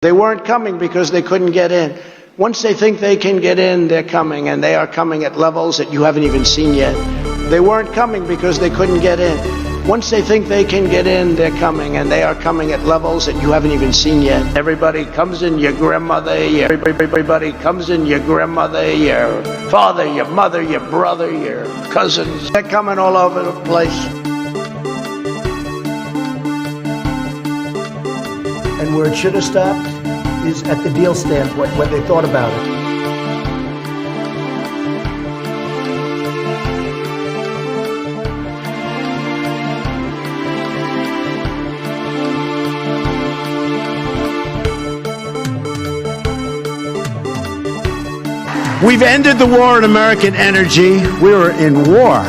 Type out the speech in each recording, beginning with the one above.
They weren't coming because they couldn't get in. Once they think they can get in, they're coming, and they are coming at levels that you haven't even seen yet. They weren't coming because they couldn't get in. Once they think they can get in, they're coming, and they are coming at levels that you haven't even seen yet. Everybody comes in, your grandmother, everybody comes in, your grandmother, your father, your mother, your brother, your cousins. They're coming all over the place. And where it should have stopped is at the deal standpoint when they thought about it. We've ended the war on American energy. We were in war.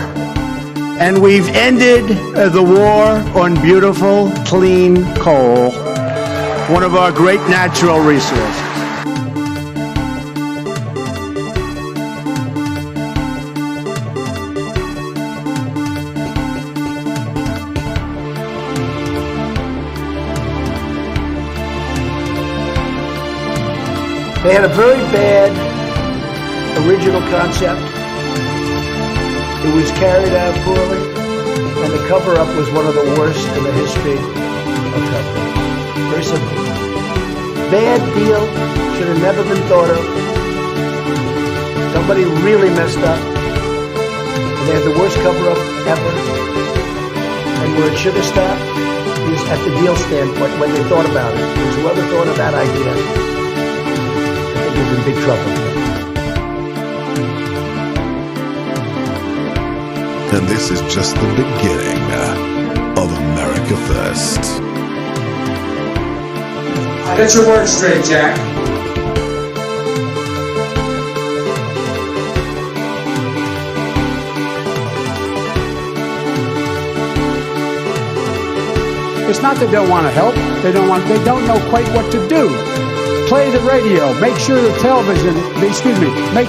And we've ended the war on beautiful, clean coal, one of our great natural resources. They had a very bad original concept. It was carried out poorly, and the cover-up was one of the worst in the history of cover-ups. Very simple. Bad deal, should have never been thought of. Somebody really messed up. And they had the worst cover-up ever. And where it should have stopped is at the deal standpoint when they thought about it. Because whoever thought of that idea, I think was in big trouble. And this is just the beginning of America First. Get your words straight, Jack. It's not that they don't want to help. They don't know quite what to do. Play the radio. Make sure the television, make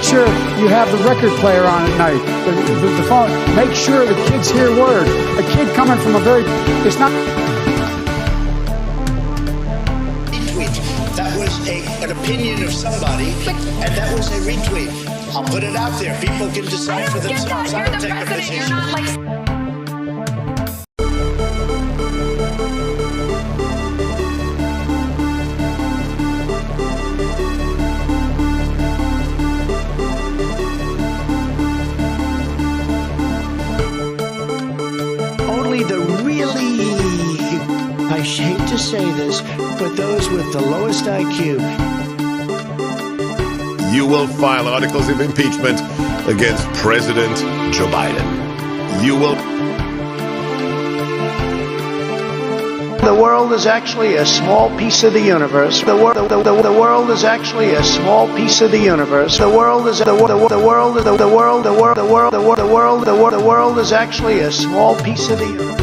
sure you have the record player on at night. The phone. Make sure the kids hear words. A kid coming from it's not. That was an opinion of somebody, and that was a retweet. I'll put it out there. People can decide for themselves. I don't take a position. I hate to say this, but those with the lowest IQ. You will file articles of impeachment against President Joe Biden. You will. The world is actually a small piece of the universe. The world is actually a small piece of the universe. The world is actually a small piece of the universe.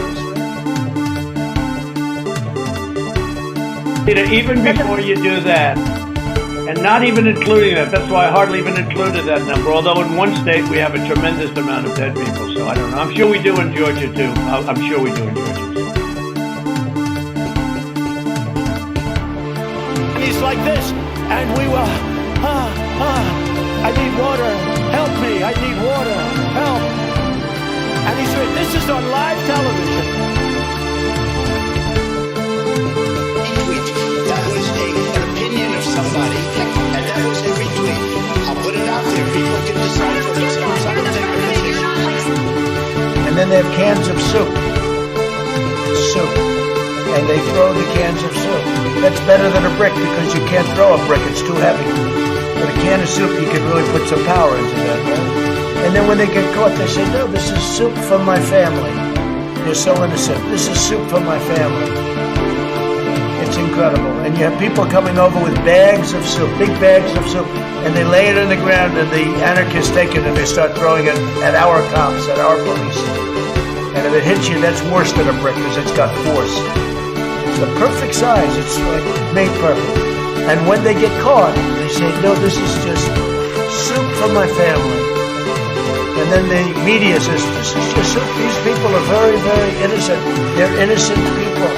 Even before you do that, and not even including that, that's why I hardly even included that number, although in one state we have a tremendous amount of dead people, so I don't know. I'm sure we do in Georgia too. I'm sure we do in Georgia too. He's like this, and we will, I need water, help me, I need water, help. And this is on live television. Somebody, and that was a retweet. I'll put it out there. People can decide for themselves. I don't take a position. And then they have cans of soup. And they throw the cans of soup. That's better than a brick because you can't throw a brick. It's too heavy. But a can of soup, you can really put some power into that, right? And then when they get caught, they say, no, this is soup from my family. They're so innocent. This is soup from my family. It's incredible. And you have people coming over with bags of soup, big bags of soup, and they lay it on the ground, and the anarchists take it and they start throwing it at our cops, at our police. And if it hits you, that's worse than a brick because it's got force. It's the perfect size. It's like made perfect. And when they get caught, they say, no, this is just soup from my family. And then the media says, this is just soup. These people are very, very innocent. They're innocent people.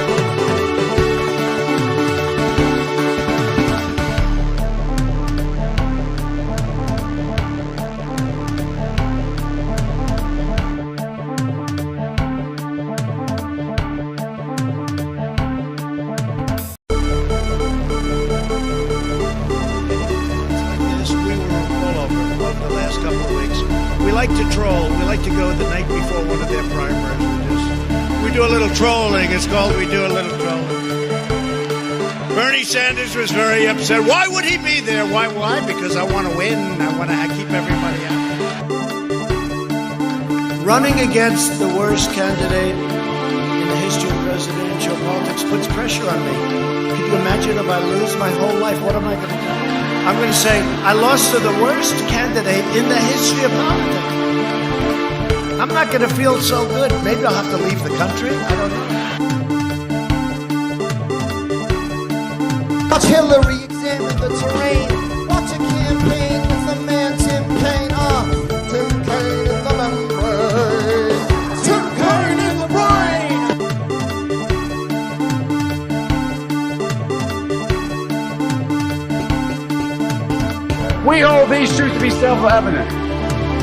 like to troll. We like to go the night before one of their primaries. We do a little trolling. It's called We Do a Little Trolling. Bernie Sanders was very upset. Why would he be there? Why? Because I want to win. I want to keep everybody happy. Running against the worst candidate in the history of presidential politics puts pressure on me. Can you imagine if I lose my whole life? What am I going to do? I'm going to say, I lost to the worst candidate in the history of politics. I'm not going to feel so good. Maybe I'll have to leave the country. I don't know. Watch Hillary examine the terrain. Watch a campaign with the man Tim Kaine. Tim Kaine in the membrane. Tim Kaine in the brain. We hold these truths to be self-evident.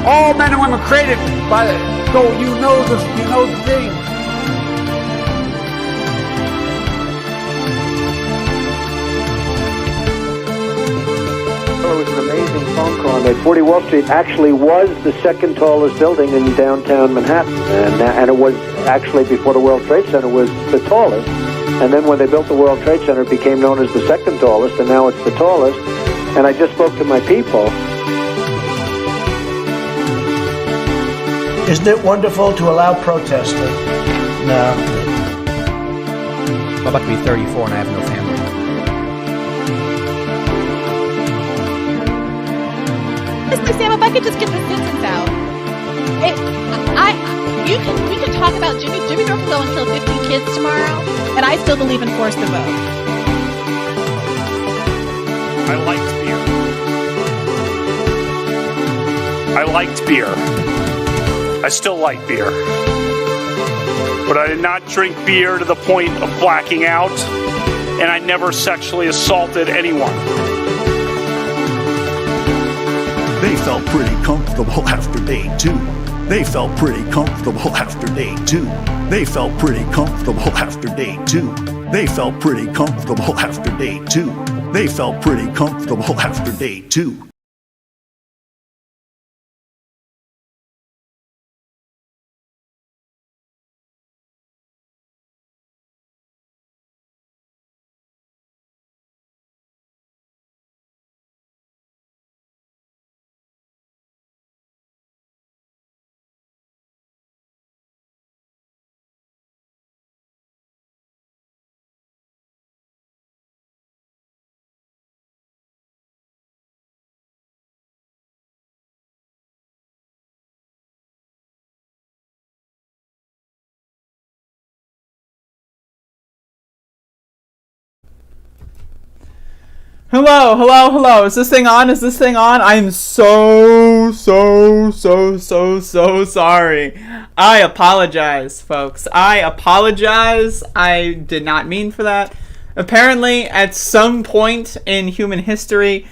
All men and women created by the goal. You know the thing. It was an amazing phone call. And 40 Wall Street actually was the second tallest building in downtown Manhattan, and it was actually, before the World Trade Center, was the tallest. And then when they built the World Trade Center, it became known as the second tallest, and now it's the tallest. And I just spoke to my people. Isn't it wonderful to allow protesting? No. I'm about to be 34 and I have no family. Mr. Sam, if I could just get this sentence out. We can talk about Jimmy Dore can go and kill 15 kids tomorrow, and I still believe in force the vote. I liked beer. I still like beer. But I did not drink beer to the point of blacking out, and I never sexually assaulted anyone. They felt pretty comfortable after day 2. They felt pretty comfortable after day 2. They felt pretty comfortable after day 2. They felt pretty comfortable after day 2. They felt pretty comfortable after day 2. Hello. Is this thing on? I'm so sorry. I apologize, folks. I apologize. I did not mean for that. Apparently, at some point in human history,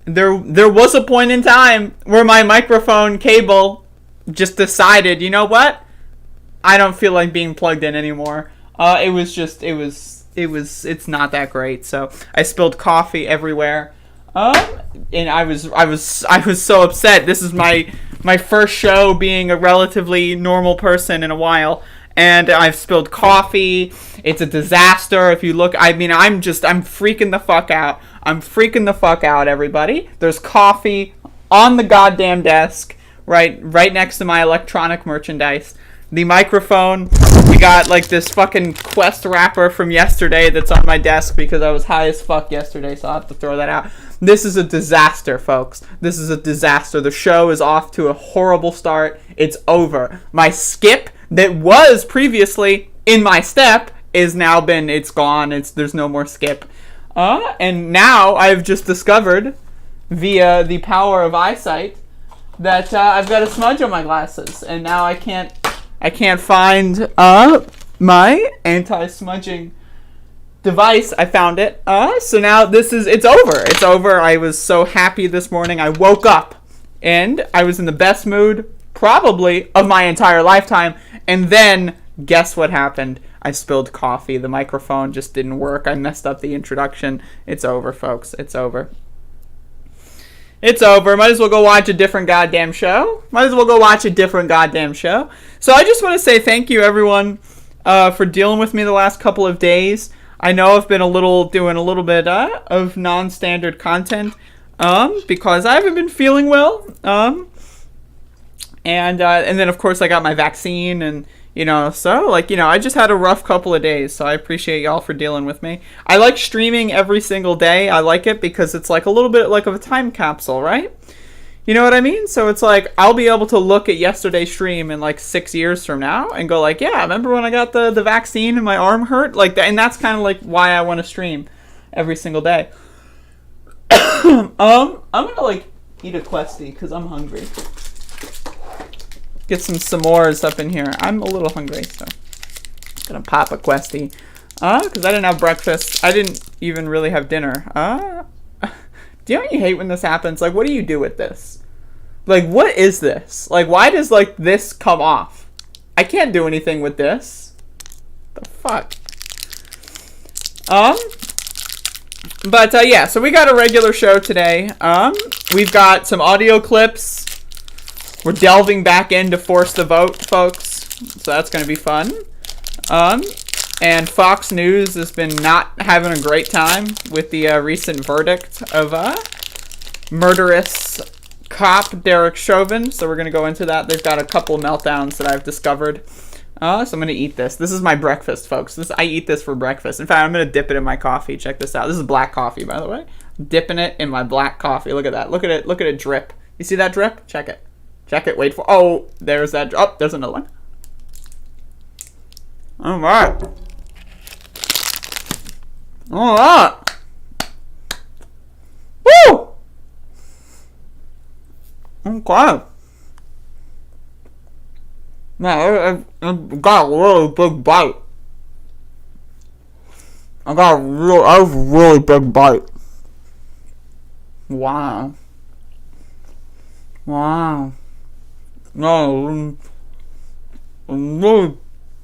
there was a point in time where my microphone cable just decided, you know what? I don't feel like being plugged in anymore. It's not that great. So I spilled coffee everywhere. And I was so upset. This is my first show being a relatively normal person in a while, and I've spilled coffee. It's a disaster. If you look, I'm freaking the fuck out. I'm freaking the fuck out, everybody. There's coffee on the goddamn desk, right next to my electronic merchandise. The microphone, we got like this fucking Quest wrapper from yesterday that's on my desk because I was high as fuck yesterday, so I'll have to throw that out. This is a disaster, folks. This is a disaster. The show is off to a horrible start. It's over. My skip that was previously in my step is now it's gone. There's no more skip. And now I've just discovered via the power of eyesight that I've got a smudge on my glasses, and now I can't find my anti-smudging device. I found it. So now it's over. It's over. I was so happy this morning. I woke up and I was in the best mood probably of my entire lifetime. And then guess what happened? I spilled coffee. The microphone just didn't work. I messed up the introduction. It's over, folks. It's over. It's over. Might as well go watch a different goddamn show. So I just want to say thank you, everyone, for dealing with me the last couple of days. I know I've been doing a little bit of non-standard content because I haven't been feeling well. And then, of course, I got my vaccine and, so, I just had a rough couple of days, so I appreciate y'all for dealing with me. I like streaming every single day. I like it because it's like a little bit like of a time capsule, right? You know what I mean? So it's like, I'll be able to look at yesterday's stream in like 6 years from now and go like, yeah, remember when I got the vaccine and my arm hurt? Like that, and that's kind of like why I want to stream every single day. I'm gonna like eat a Questy because I'm hungry. Get some s'mores up in here. I'm a little hungry, so I'm gonna pop a Questy. Because I didn't have breakfast. I didn't even really have dinner. Do you know you hate when this happens? Like, what do you do with this? Like, what is this? Like, why does, like, this come off? I can't do anything with this. The fuck? But, yeah, so we got a regular show today. We've got some audio clips. We're delving back into Force the Vote, folks. So that's going to be fun. And Fox News has been not having a great time with the recent verdict of murderous cop Derek Chauvin. So we're going to go into that. They've got a couple meltdowns that I've discovered. So I'm going to eat this. This is my breakfast, folks. I eat this for breakfast. In fact, I'm going to dip it in my coffee. Check this out. This is black coffee, by the way. Dipping it in my black coffee. Look at that. Look at it. Look at it drip. You see that drip? Check it. Check it. Wait for... Oh, there's that... Oh, there's another one. All right. All right. Woo! Okay. Man, I got a really big bite. I got a really big bite. Wow. Wow. No, a really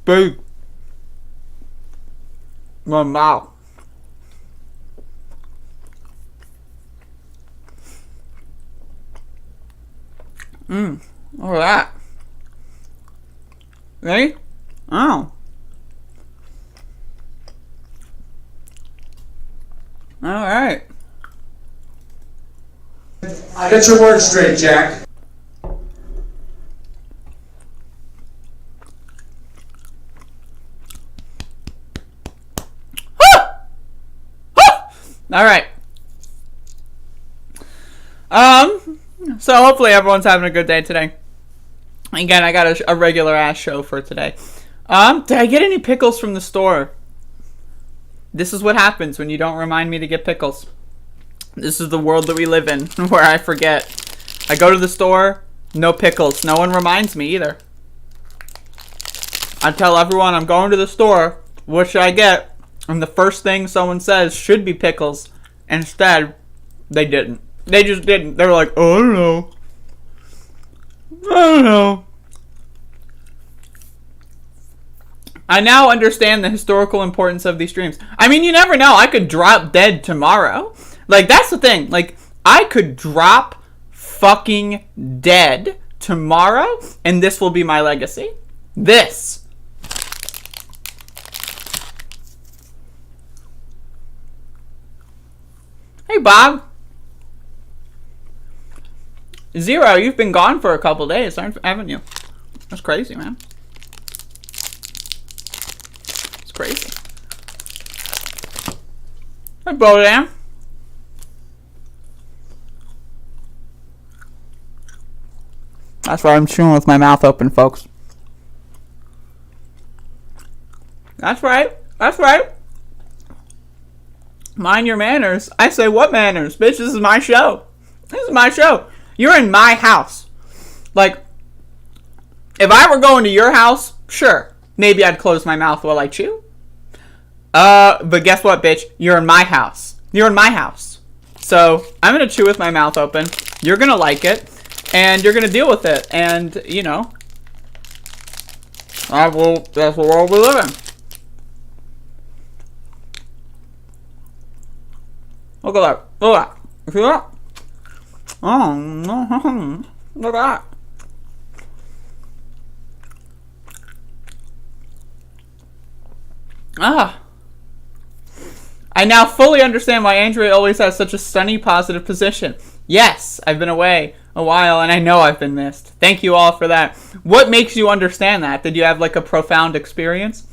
big my mouth. Look at that. Ready? Oh. Alright. Get your words straight, Jack. Alright. So hopefully everyone's having a good day today. Again, I got a regular ass show for today. Did I get any pickles from the store? This is what happens when you don't remind me to get pickles. This is the world that we live in, where I forget. I go to the store, no pickles. No one reminds me either. I tell everyone I'm going to the store, what should I get? And the first thing someone says should be pickles. Instead, they didn't. They just didn't. They were like, oh, I don't know. I don't know. I now understand the historical importance of these streams. I mean, you never know. I could drop dead tomorrow. Like, that's the thing. Like, I could drop fucking dead tomorrow, and this will be my legacy. This. Hey, Bob. Zero, you've been gone for a couple days, haven't you? That's crazy, man. It's crazy. Hey, Bodan. That's why I'm chewing with my mouth open, folks. That's right. That's right. Mind your manners. I say, what manners? Bitch, this is my show. This is my show. You're in my house. Like, if I were going to your house, sure. Maybe I'd close my mouth while I chew. But guess what, bitch? You're in my house. You're in my house. So, I'm going to chew with my mouth open. You're going to like it. And you're going to deal with it. And, you know, that's the world we live in. Look at that. Look at that. You see that? Oh, look at that. I now fully understand why Andrea always has such a sunny, positive position. Yes, I've been away a while, and I know I've been missed. Thank you all for that. What makes you understand that? Did you have, like, a profound experience?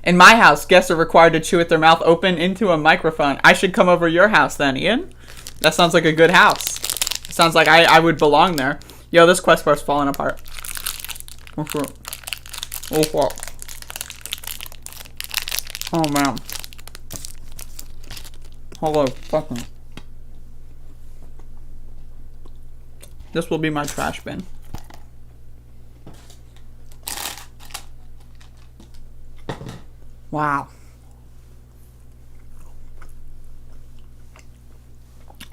In my house, guests are required to chew with their mouth open into a microphone. I should come over to your house then, Ian. That sounds like a good house. It sounds like I would belong there. Yo, this quest bar's falling apart. Oh, fuck. Oh, fuck. Oh, man. Hello, fucking. This will be my trash bin. Wow.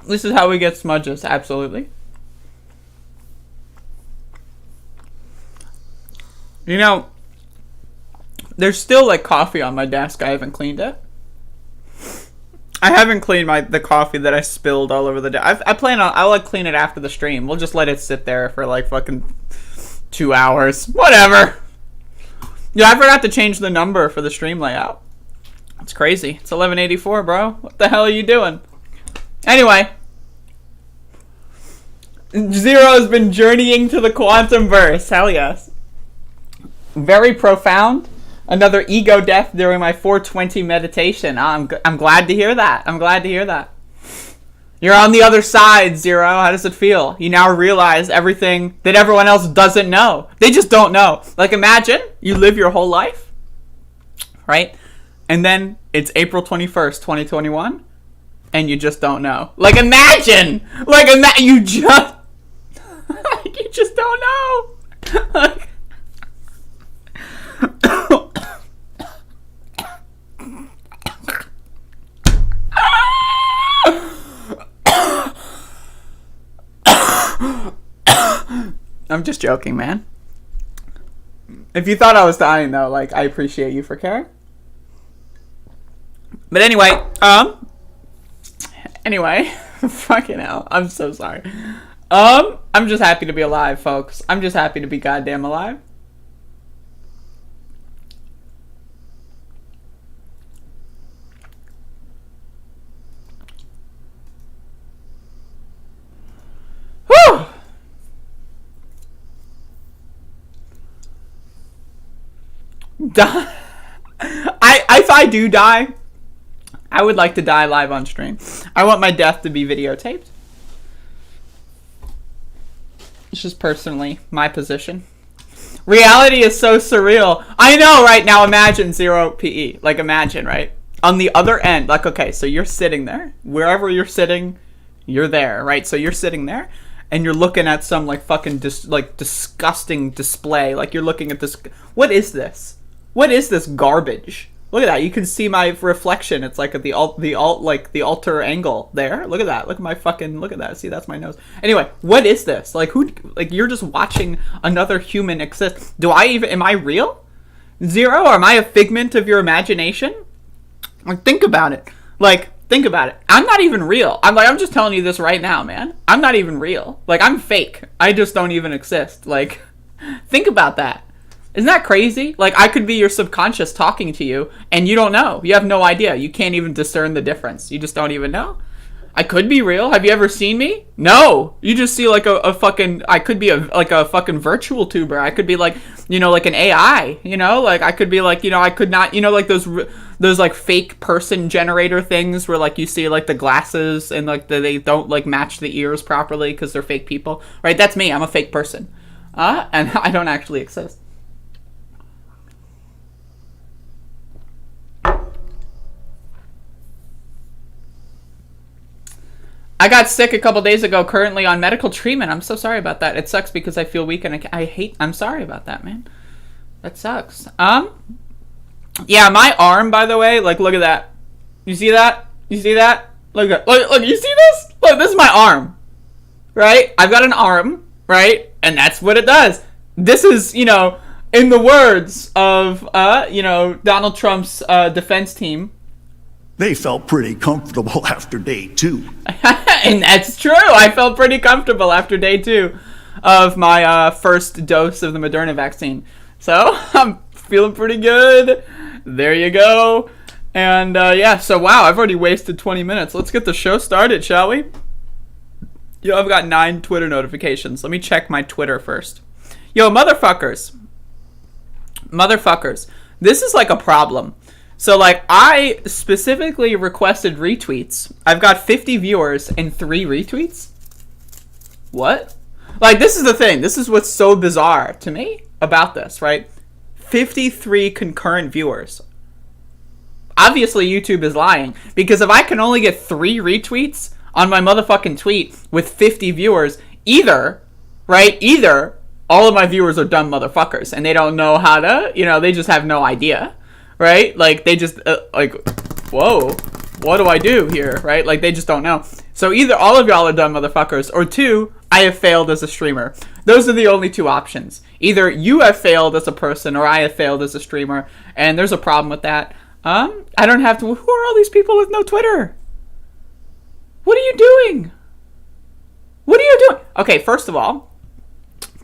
This is how we get smudges, absolutely. You know, there's still like coffee on my desk. I haven't cleaned it. I haven't cleaned the coffee that I spilled all over the desk. I'll like clean it after the stream. We'll just let it sit there for like fucking 2 hours. Whatever. Yeah, I forgot to change the number for the stream layout. It's crazy. It's 1184, bro. What the hell are you doing? Anyway. Zero has been journeying to the quantum verse. Hell yes. Very profound. Another ego death during my 420 meditation. I'm glad to hear that. I'm glad to hear that. You're on the other side, Zero. How does it feel? You now realize everything that everyone else doesn't know. They just don't know. Like, imagine you live your whole life, right? And then it's April 21st, 2021, and you just don't know. Like, imagine! Like, you just... you just don't know! Like... I'm just joking, man. If you thought I was dying, though, like, I appreciate you for caring. But anyway, fucking hell, I'm so sorry. I'm just happy to be alive, folks. I'm just happy to be goddamn alive. Whew! If I do die, I would like to die live on stream. I want my death to be videotaped. It's just personally my position. Reality is so surreal. I know, right? Now imagine 0 PE. Like, imagine, right? On the other end, like, okay, so you're sitting there. Wherever you're sitting, you're there, right? So you're sitting there, and you're looking at some, like, fucking disgusting display. Like, you're looking at this. What is this? What is this garbage? Look at that. You can see my reflection. It's like at the altar angle there. Look at that. Look at that. See, that's my nose. Anyway, what is this? Like, you're just watching another human exist. Am I real? Zero? Or am I a figment of your imagination? Like, think about it. Think about it. I'm not even real. I'm just telling you this right now, man. I'm not even real. Like, I'm fake. I just don't even exist. Like, think about that. Isn't that crazy? Like, I could be your subconscious talking to you, and you don't know. You have no idea. You can't even discern the difference. You just don't even know. I could be real. Have you ever seen me? No. You just see, like, a fucking... I could be a fucking virtual tuber. I could be, like, like an AI, Like, I could be, like, I could not... like, those, like, fake person generator things where, like, you see, like, the glasses and, like, they don't, like, match the ears properly because they're fake people. Right? That's me. I'm a fake person. And I don't actually exist. I got sick a couple days ago, currently on medical treatment. I'm so sorry about that. It sucks because I feel weak and I'm sorry about that, man. That sucks. Yeah, my arm, by the way, like, look at that. You see that? You see that? Look, you see this? Look, this is my arm. Right? I've got an arm, right? And that's what it does. This is, in the words of, Donald Trump's defense team. They felt pretty comfortable after day 2. And that's true. I felt pretty comfortable after day 2 of my first dose of the Moderna vaccine. So I'm feeling pretty good. There you go. And yeah, so wow, I've already wasted 20 minutes. Let's get the show started, shall we? Yo, I've got 9 Twitter notifications. Let me check my Twitter first. Yo, motherfuckers. This is like a problem. So like, I specifically requested retweets. I've got 50 viewers and 3 retweets. What? Like, this is the thing. This is what's so bizarre to me about this, right? 53 concurrent viewers. Obviously, YouTube is lying. Because if I can only get 3 retweets on my motherfucking tweet with 50 viewers, either all of my viewers are dumb motherfuckers and they don't know how to, they just have no idea, right? Like, they just, whoa, what do I do here, right? Like, they just don't know. So either all of y'all are dumb motherfuckers, or 2, I have failed as a streamer. Those are the only 2 options. Either you have failed as a person, or I have failed as a streamer, and there's a problem with that. I don't have to, who are all these people with no Twitter? What are you doing? Okay, first of all,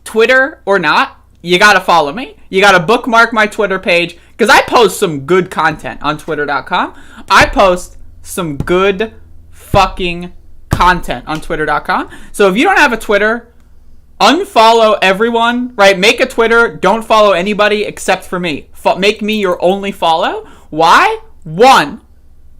Twitter or not, you gotta follow me. You gotta bookmark my Twitter page, because I post some good content on Twitter.com. I post some good fucking content on Twitter.com. So if you don't have a Twitter, unfollow everyone, right? Make a Twitter, don't follow anybody except for me. Make me your only follow. Why? 1,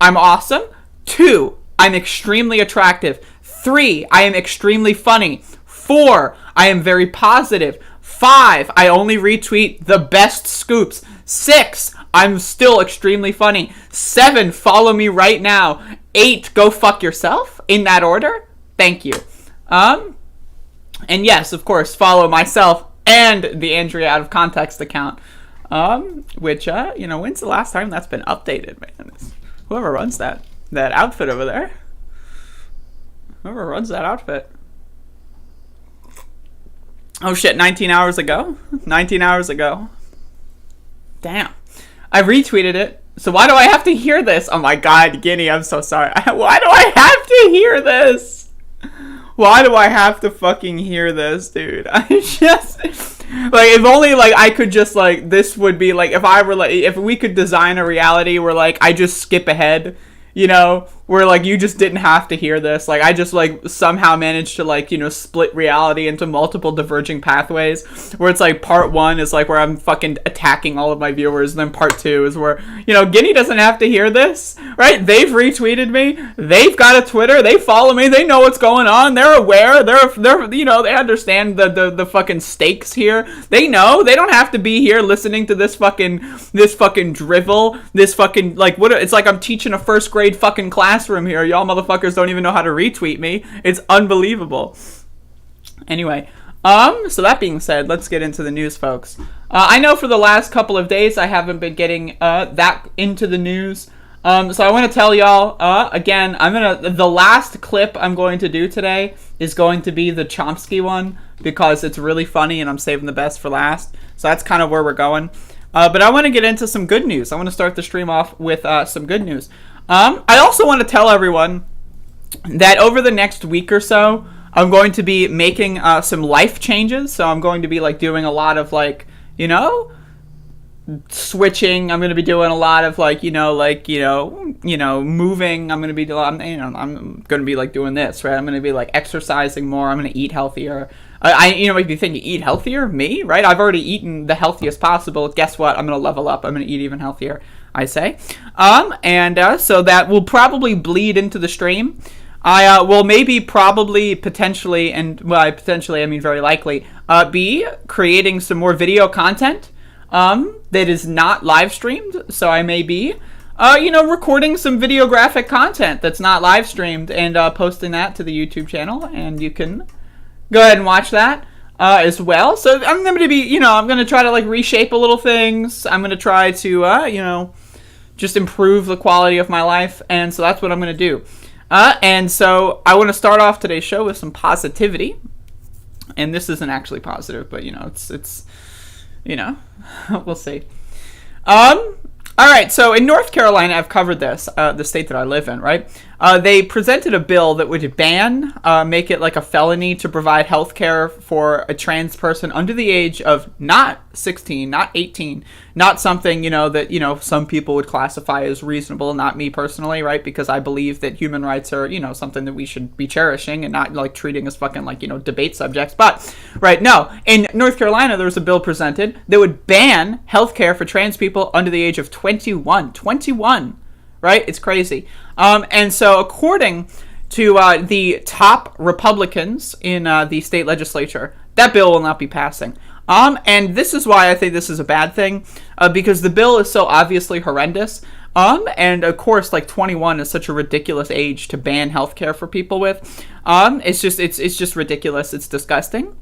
I'm awesome. 2, I'm extremely attractive. 3, I am extremely funny. 4, I am very positive. 5, I only retweet the best scoops. 6, I'm still extremely funny. 7, follow me right now. 8, go fuck yourself. In that order. Thank you. And yes, of course, follow myself and the Andrea Out of Context account. Which, when's the last time that's been updated, man? Whoever runs that outfit over there. Whoever runs that outfit. Oh shit, 19 hours ago? 19 hours ago. Damn. I retweeted it. So why do I have to hear this? Oh my god, Guinea, I'm so sorry. Why do I have to hear this? Why do I have to fucking hear this, dude? I just... Like, if only, like, I could just, like, this would be, like, if we could design a reality where, like, I just skip ahead, where, like, you just didn't have to hear this. Like, I just, like, somehow managed to, like, split reality into multiple diverging pathways, where it's, like, part 1 is, like, where I'm fucking attacking all of my viewers, and then part 2 is where, Guinea doesn't have to hear this, right? They've retweeted me, they've got a Twitter, they follow me, they know what's going on, they're aware, they're they understand the fucking stakes here, they know, they don't have to be here listening to this fucking drivel, this fucking, like, what, it's like I'm teaching a first grade fucking classroom here. Y'all motherfuckers don't even know how to retweet me. It's unbelievable. Anyway, so that being said, let's get into the news, folks. I know for the last couple of days I haven't been getting that into the news. So I want to tell y'all, again, the last clip I'm going to do today is going to be the Chomsky one, because it's really funny and I'm saving the best for last. So that's kind of where we're going. But I want to get into some good news. I want to start the stream off with some good news. I also want to tell everyone that over the next week or so, I'm going to be making some life changes. So I'm going to be like doing a lot of like, switching. I'm going to be doing a lot of like, moving. I'm going to be I'm going to be like doing this, right? I'm going to be like exercising more. I'm going to eat healthier. Might be thinking, eat healthier? Me, right? I've already eaten the healthiest possible. Guess what? I'm going to level up. I'm going to eat even healthier, I say. So that will probably bleed into the stream. I will maybe, probably, potentially, and by potentially I mean very likely, be creating some more video content that is not live streamed. So I may be, recording some videographic content that's not live streamed and posting that to the YouTube channel, and you can go ahead and watch that as well. So I'm going to be, I'm going to try to like reshape a little things. I'm going to try to, just improve the quality of my life. And so that's what I'm going to do. And so I want to start off today's show with some positivity. And this isn't actually positive, but it's we'll see. All right, so in North Carolina, I've covered this, the state that I live in, right? They presented a bill that would make it like a felony to provide health care for a trans person under the age of not 16, not 18, not something, that, some people would classify as reasonable, not me personally, right? Because I believe that human rights are, something that we should be cherishing and not like treating as fucking like, debate subjects. But, right, no. In North Carolina, there was a bill presented that would ban health care for trans people under the age of 21. 21. Right? It's crazy. And so according to the top Republicans in the state legislature, that bill will not be passing. And this is why I think this is a bad thing, because the bill is so obviously horrendous. And of course, like 21 is such a ridiculous age to ban healthcare for people with. It's just ridiculous. It's disgusting.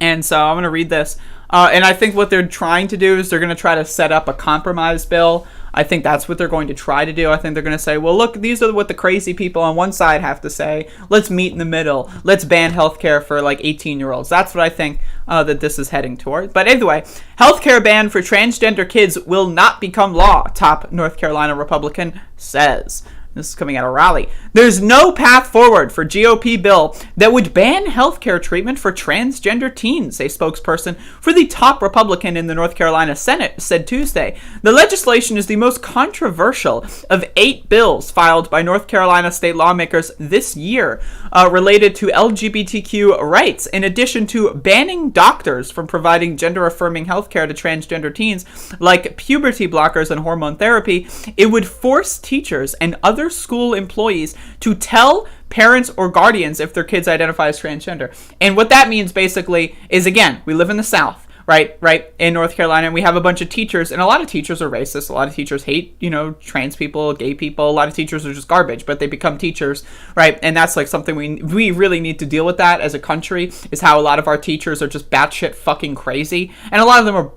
And so I'm going to read this. And I think what they're trying to do is they're going to try to set up a compromise bill. I think that's what they're going to try to do. I think they're going to say, well, look, these are what the crazy people on one side have to say. Let's meet in the middle. Let's ban healthcare for like 18-year-olds. That's what I think that this is heading toward. But anyway, healthcare ban for transgender kids will not become law, top North Carolina Republican says. This is coming out of Raleigh. There's no path forward for GOP bill that would ban healthcare treatment for transgender teens, a spokesperson for the top Republican in the North Carolina Senate said Tuesday. The legislation is the most controversial of 8 bills filed by North Carolina state lawmakers this year related to LGBTQ rights, in addition to banning doctors from providing gender-affirming healthcare to transgender teens, like puberty blockers and hormone therapy. It would force teachers and other school employees to tell parents or guardians if their kids identify as transgender. And what that means basically is, again, we live in the South, right, in North Carolina, and we have a bunch of teachers, and a lot of teachers are racist. A lot of teachers hate, trans people, gay people. A lot of teachers are just garbage, but they become teachers, right? And that's like something we really need to deal with that as a country, is how a lot of our teachers are just batshit fucking crazy. And a lot of them are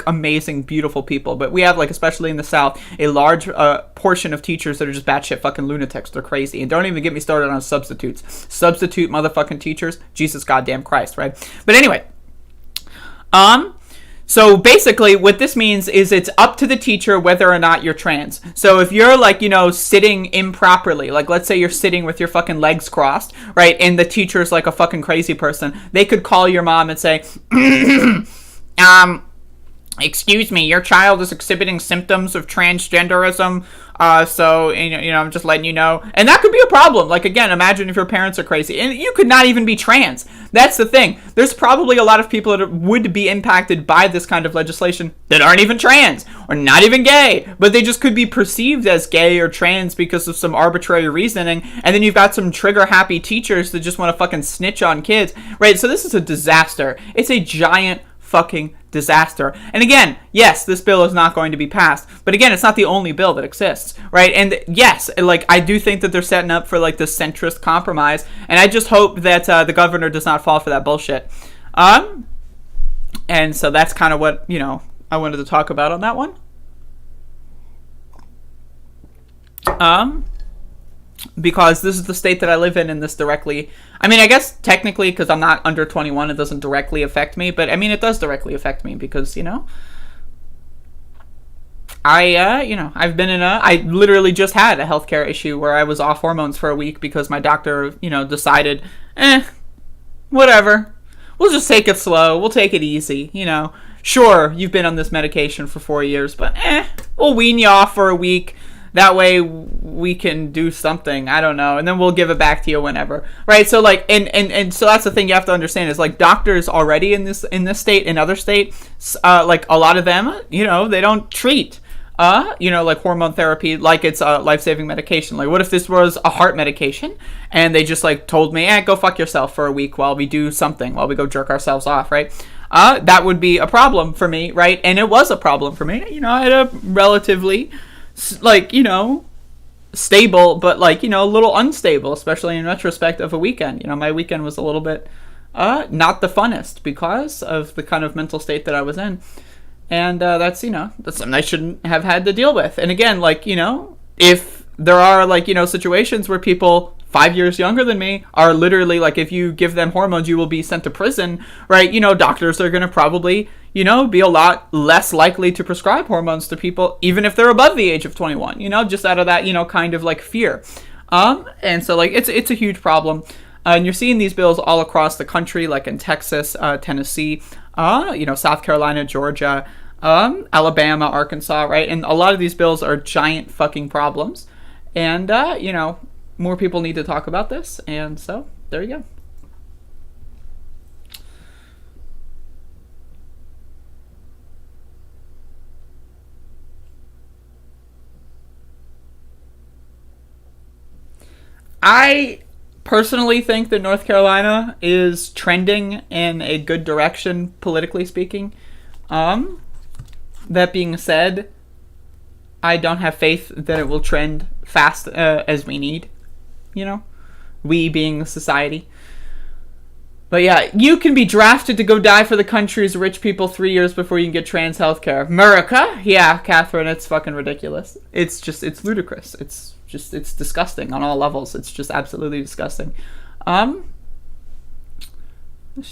amazing, beautiful people. But we have, like, especially in the South, a large portion of teachers that are just batshit fucking lunatics. They're crazy. And don't even get me started on substitutes. Substitute motherfucking teachers. Jesus goddamn Christ, right? But anyway, so basically what this means is it's up to the teacher whether or not you're trans. So if you're sitting improperly, like let's say you're sitting with your fucking legs crossed, right, and the teacher's like a fucking crazy person, they could call your mom and say, excuse me, your child is exhibiting symptoms of transgenderism, so, I'm just letting you know. And that could be a problem. Like, again, imagine if your parents are crazy. And you could not even be trans. That's the thing. There's probably a lot of people that would be impacted by this kind of legislation that aren't even trans, or not even gay, but they just could be perceived as gay or trans because of some arbitrary reasoning. And then you've got some trigger-happy teachers that just want to fucking snitch on kids, right? So this is a disaster. It's a giant fucking disaster. And again, yes, this bill is not going to be passed, but again, it's not the only bill that exists, right? And yes, I do think that they're setting up for this centrist compromise, and I just hope that the governor does not fall for that bullshit. And so that's kind of what I wanted to talk about on that one. Because this is the state that I live in, and this directly, I guess technically, because I'm not under 21, it doesn't directly affect me, but it does directly affect me because, I've been I literally just had a healthcare issue where I was off hormones for a week because my doctor, decided, whatever, we'll just take it slow, we'll take it easy, sure, you've been on this medication for 4 years, but we'll wean you off for a week. That way we can do something. I don't know. And then we'll give it back to you whenever. Right? So and so that's the thing you have to understand is doctors already in this state, in other states, a lot of them, they don't treat hormone therapy like it's a life-saving medication. Like, what if this was a heart medication and they just told me, go fuck yourself for a week while we do something, while we go jerk ourselves off, right? That would be a problem for me, right? And it was a problem for me. I had a relatively stable, but a little unstable, especially in retrospect of a weekend. My weekend was a little bit not the funnest because of the kind of mental state that I was in. And that's something I shouldn't have had to deal with. And again, if there are situations where people 5 years younger than me are literally if you give them hormones, you will be sent to prison, right? Doctors are going to probably, be a lot less likely to prescribe hormones to people, even if they're above the age of 21, just out of that, kind of fear. And so, like, it's a huge problem. And you're seeing these bills all across the country, like in Texas, Tennessee, South Carolina, Georgia, Alabama, Arkansas, right? And a lot of these bills are giant fucking problems. And, more people need to talk about this. And so, there you go. I personally think that North Carolina is trending in a good direction, politically speaking. That being said, I don't have faith that it will trend fast as we need. We being the society. But yeah, you can be drafted to go die for the country's rich people 3 years before you can get trans health care. America? Yeah, Catherine, it's fucking ridiculous. It's ludicrous. It's disgusting on all levels. It's just absolutely disgusting. It's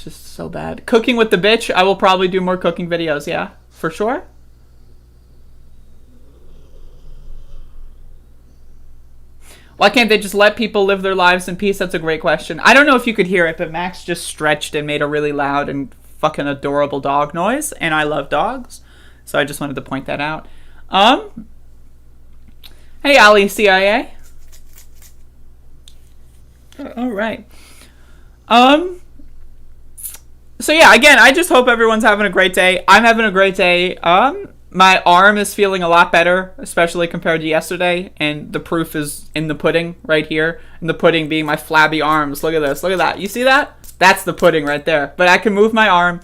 just so bad. Cooking with the bitch. I will probably do more cooking videos. Yeah, for sure. Why can't they just let people live their lives in peace? That's a great question. I don't know if you could hear it, but Max just stretched and made a really loud and fucking adorable dog noise, and I love dogs, so I just wanted to point that out. Hey, Ali, CIA. All right. So yeah, again, I just hope everyone's having a great day. I'm having a great day. My arm is feeling a lot better, especially compared to yesterday, and the proof is in the pudding right here. And the pudding being my flabby arms. Look at this. Look at that. You see that? That's the pudding right there. But I can move my arm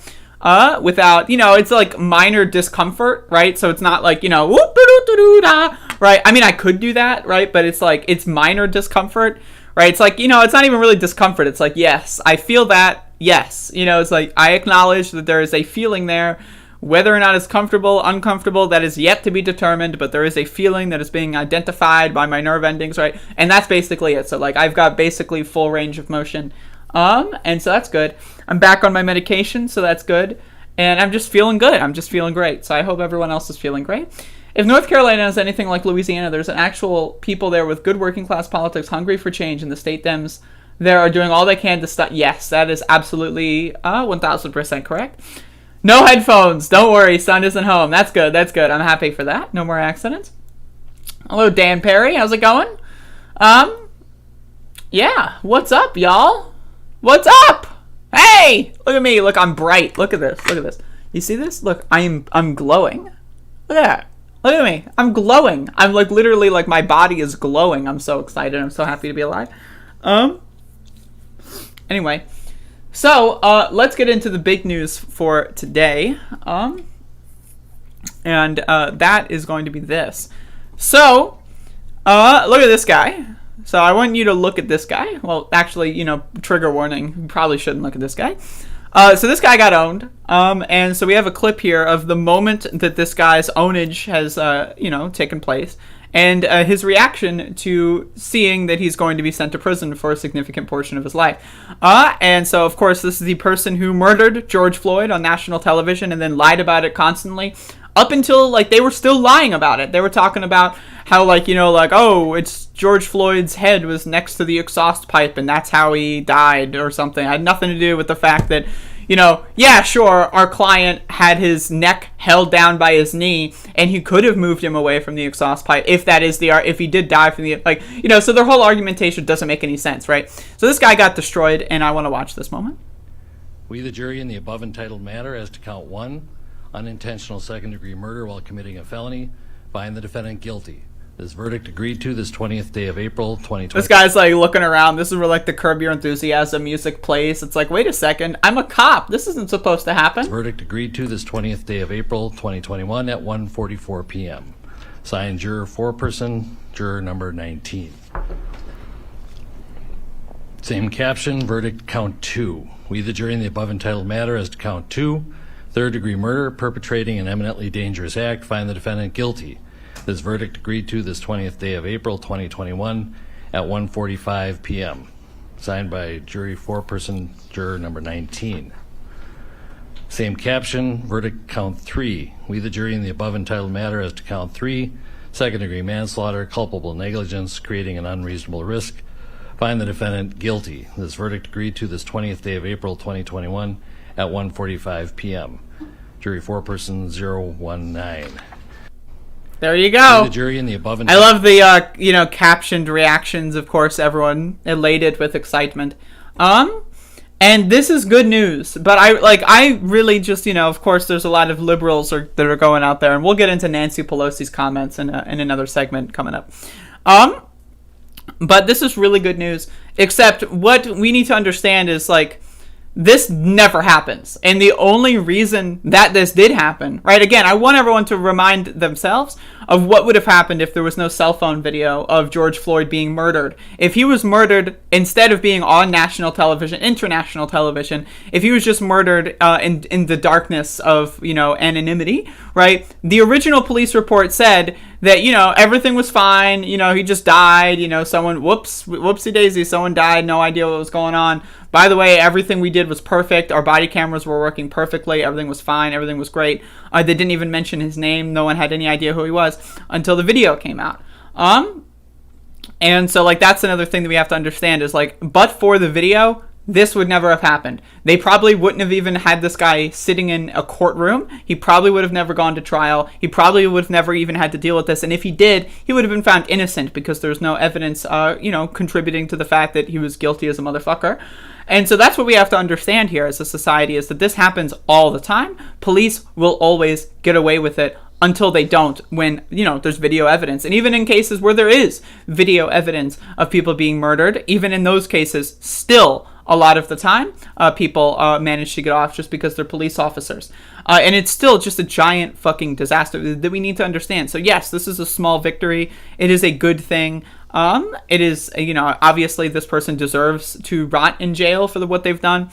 without, it's like minor discomfort, right? So it's not like, whoop-a-doo-doo-doo-da, right? I mean, I could do that, right? But it's like, it's minor discomfort, right? It's like, it's not even really discomfort. It's like, yes, I feel that. Yes. It's like, I acknowledge that there is a feeling there. Whether or not it's comfortable, uncomfortable, that is yet to be determined, but there is a feeling that is being identified by my nerve endings, right? And that's basically it. So, like, I've got basically full range of motion. And so that's good. I'm back on my medication, so that's good. And I'm just feeling good. I'm just feeling great. So I hope everyone else is feeling great. If North Carolina is anything like Louisiana, there's an actual people there with good working class politics, hungry for change, and the state Dems there are doing all they can to stop. Yes, that is absolutely 1,000% correct. No headphones. Don't worry. Son isn't home. That's good. That's good. I'm happy for that. No more accidents. Hello, Dan Perry. How's it going? Yeah. What's up, y'all? What's up? Hey! Look at me. Look, I'm bright. Look at this. Look at this. You see this? Look, I'm glowing. Look at that. Look at me. I'm glowing. I'm like literally like my body is glowing. I'm so excited. I'm so happy to be alive. Anyway. So, let's get into the big news for today, and that is going to be this. So, look at this guy. So, I want you to look at this guy. Well, actually, trigger warning, you probably shouldn't look at this guy. So, this guy got owned, and so we have a clip here of the moment that this guy's ownage has, taken place. And his reaction to seeing that he's going to be sent to prison for a significant portion of his life. And so, of course, this is the person who murdered George Floyd on national television and then lied about it constantly. Up until, they were still lying about it. They were talking about how, it's George Floyd's head was next to the exhaust pipe and that's how he died or something. It had nothing to do with the fact that, yeah, sure, our client had his neck held down by his knee, and he could have moved him away from the exhaust pipe if he did die from the, so their whole argumentation doesn't make any sense, right? So this guy got destroyed, and I want to watch this moment. We, the jury, in the above entitled matter as to count 1, unintentional second-degree murder while committing a felony, find the defendant guilty. This verdict agreed to this 20th day of April, 2020. This guy's looking around. This is where the Curb Your Enthusiasm music plays. It's like, wait a second, I'm a cop. This isn't supposed to happen. This verdict agreed to this 20th day of April, 2021 at 1:44 p.m. Signed, juror foreperson, juror number 19. Same caption, verdict count 2. We, the jury, in the above entitled matter as to count 2, third-degree murder, perpetrating an eminently dangerous act, find the defendant guilty. This verdict agreed to this 20th day of April, 2021 at 1:45 p.m. Signed by jury foreperson, juror number 19. Same caption, verdict count 3. We, the jury, in the above entitled matter as to count 3, second-degree manslaughter, culpable negligence, creating an unreasonable risk. Find the defendant guilty. This verdict agreed to this 20th day of April 2021 at 1:45 p.m. Jury foreperson 019. There you go. The jury in the above I love the captioned reactions. Of course, everyone elated with excitement. And this is good news. But I really just of course, there's a lot of liberals that are going out there, and we'll get into Nancy Pelosi's comments in another segment coming up. But this is really good news. Except what we need to understand is this never happens. And the only reason that this did happen, right? Again, I want everyone to remind themselves of what would have happened if there was no cell phone video of George Floyd being murdered. If he was murdered, instead of being on national television, international television, if he was just murdered in the darkness of, anonymity, right? The original police report said that, everything was fine. He just died. Someone, whoopsie daisy, someone died. No idea what was going on. By the way, everything we did was perfect. Our body cameras were working perfectly. Everything was fine. Everything was great. They didn't even mention his name. No one had any idea who he was until the video came out. And so, that's another thing that we have to understand is, but for the video, this would never have happened. They probably wouldn't have even had this guy sitting in a courtroom. He probably would have never gone to trial. He probably would have never even had to deal with this. And if he did, he would have been found innocent because there's no evidence, contributing to the fact that he was guilty as a motherfucker. And so that's what we have to understand here as a society, is that this happens all the time. Police will always get away with it until they don't, when, there's video evidence. And even in cases where there is video evidence of people being murdered, even in those cases, still, a lot of the time, people manage to get off just because they're police officers. And it's still just a giant fucking disaster that we need to understand. So yes, this is a small victory. It is a good thing. It is, obviously this person deserves to rot in jail for what they've done.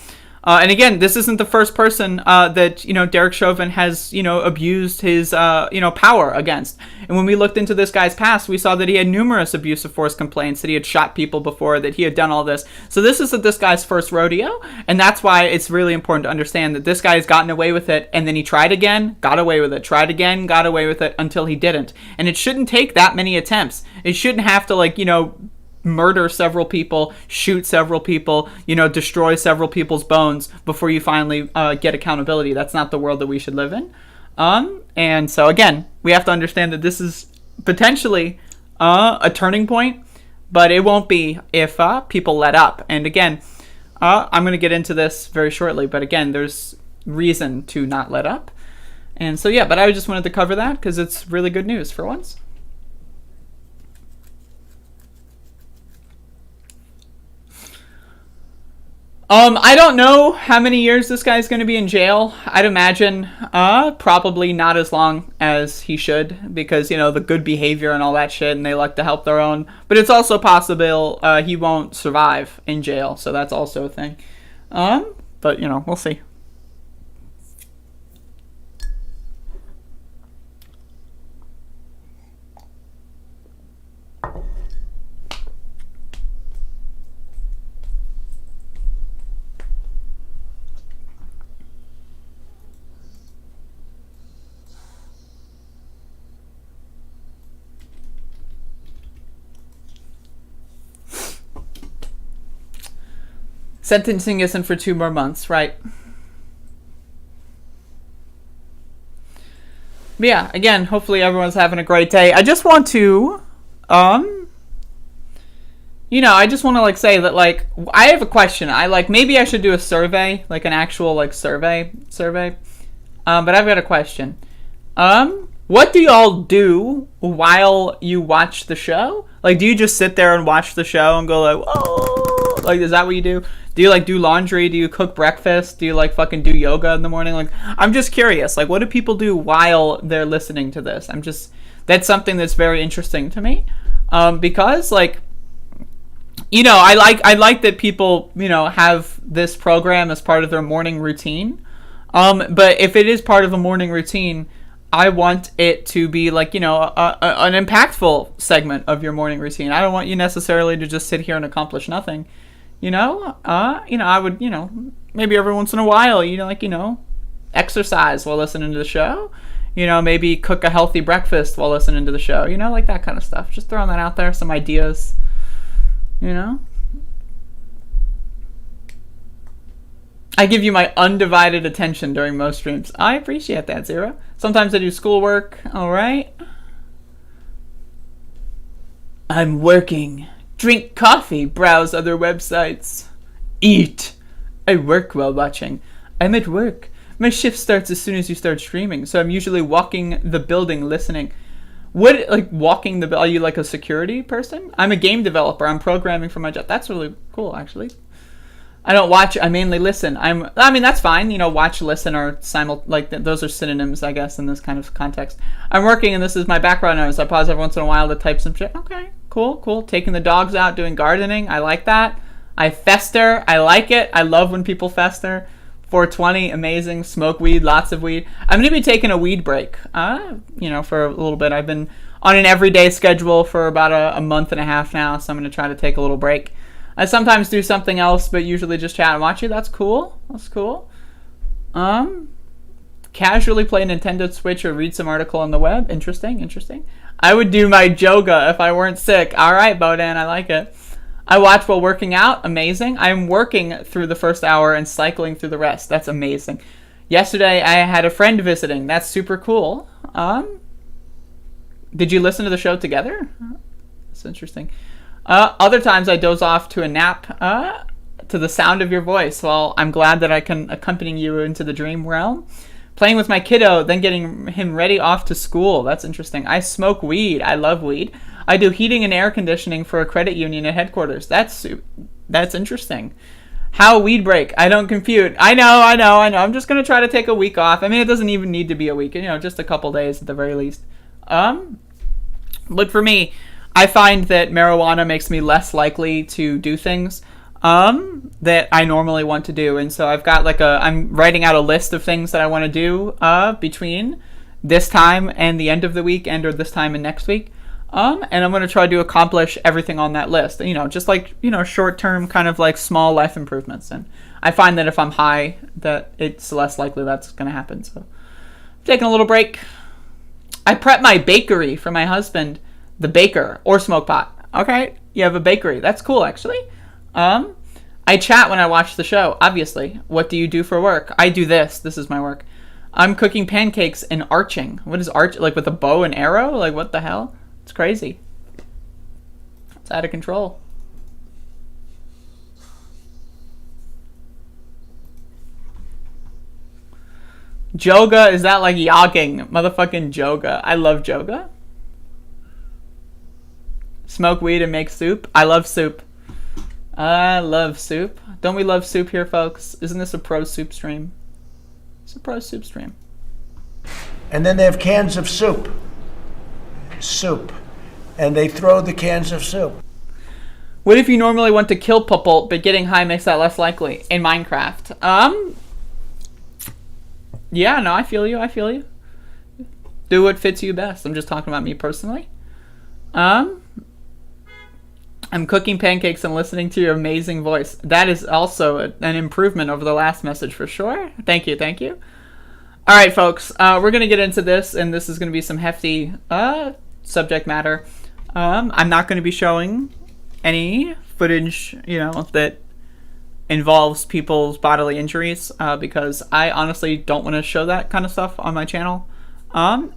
And again, this isn't the first person that, Derek Chauvin has, abused his, power against. And when we looked into this guy's past, we saw that he had numerous abuse of force complaints, that he had shot people before, that he had done all this. So this isn't this guy's first rodeo. And that's why it's really important to understand that this guy has gotten away with it. And then he tried again, got away with it, tried again, got away with it until he didn't. And it shouldn't take that many attempts. It shouldn't have to, murder several people, shoot several people, destroy several people's bones before you finally get accountability. That's not the world that we should live in. And so again, we have to understand that this is potentially a turning point, but it won't be if people let up. And again, I'm going to get into this very shortly, but again, there's reason to not let up. And so, yeah, but I just wanted to cover that because it's really good news for once. I don't know how many years this guy's going to be in jail. I'd imagine probably not as long as he should because, the good behavior and all that shit, and they like to help their own. But it's also possible he won't survive in jail, so that's also a thing. But, we'll see. Sentencing isn't for 2 more months, right? But yeah, again, hopefully everyone's having a great day. I just want to, I just want to, say that, I have a question. Maybe I should do a survey, an actual, survey. But I've got a question. What do y'all do while you watch the show? Do you just sit there and watch the show and go, whoa? Is that what you do? Do you do laundry? Do you cook breakfast? Do you fucking do yoga in the morning? I'm just curious. What do people do while they're listening to this? That's something that's very interesting to me. Because I like that people, have this program as part of their morning routine. But if it is part of a morning routine, I want it to be an impactful segment of your morning routine. I don't want you necessarily to just sit here and accomplish nothing. I would, maybe every once in a while, exercise while listening to the show. You know, maybe cook a healthy breakfast while listening to the show. You know, like that kind of stuff. Just throwing that out there, some ideas. You know? I give you my undivided attention during most streams. I appreciate that, Zero. Sometimes I do schoolwork. All right. I'm working. Drink coffee. Browse other websites. Eat. I work while watching. I'm at work. My shift starts as soon as you start streaming, so I'm usually walking the building listening. What, like, walking the... Are you, like, a security person? I'm a game developer. I'm programming for my job. That's really cool, actually. I don't watch, I mainly listen. I mean, that's fine. You know, watch, listen, or those are synonyms, I guess, in this kind of context. I'm working, and this is my background noise. I pause every once in a while to type some shit. Okay, cool. Taking the dogs out, doing gardening. I like that. I fester. I like it. I love when people fester. 420, amazing. Smoke weed, lots of weed. I'm going to be taking a weed break, you know, for a little bit. I've been on an everyday schedule for about a month and a half now, so I'm going to try to take a little break. I sometimes do something else, but usually just chat and watch you. That's cool. Casually play Nintendo Switch or read some article on the web. Interesting. I would do my yoga if I weren't sick. All right, Bodan, I like it. I watch while working out. Amazing. I'm working through the first hour and cycling through the rest. That's amazing. Yesterday, I had a friend visiting. That's super cool. Did you listen to the show together? That's interesting. Other times I doze off to a nap to the sound of your voice. Well, I'm glad that I can accompany you into the dream realm. Playing with my kiddo, then getting him ready off to school. That's interesting. I smoke weed. I love weed. I do heating and air conditioning for a credit union at headquarters. That's interesting. How weed break? I don't compute. I know. I'm just going to try to take a week off. I mean, it doesn't even need to be a week. You know, just a couple days at the very least. But for me, I find that marijuana makes me less likely to do things that I normally want to do. And so I've got I'm writing out a list of things that I want to do between this time and the end of the week or this time and next week. And I'm going to try to accomplish everything on that list. You know, just short-term kind of like small life improvements. And I find that if I'm high, that it's less likely that's going to happen. So I'm taking a little break. I prep my bakery for my husband. The baker or smoke pot. Okay, you have a bakery. That's cool, actually. I chat when I watch the show, obviously. What do you do for work? I do this. This is my work. I'm cooking pancakes and arching. What is arch? Like with a bow and arrow? Like what the hell? It's crazy. It's out of control. Joga, is that like yogging? Motherfucking joga. I love joga. Smoke weed and make soup. I love soup. Don't we love soup here, folks? Isn't this a pro soup stream? It's a pro soup stream. And then they have cans of soup. And they throw the cans of soup. What if you normally want to kill people, but getting high makes that less likely? In Minecraft. Yeah, no, I feel you. Do what fits you best. I'm just talking about me personally. I'm cooking pancakes and listening to your amazing voice. That is also an improvement over the last message for sure. Thank you. All right, folks. We're going to get into this, and this is going to be some hefty subject matter. I'm not going to be showing any footage, that involves people's bodily injuries because I honestly don't want to show that kind of stuff on my channel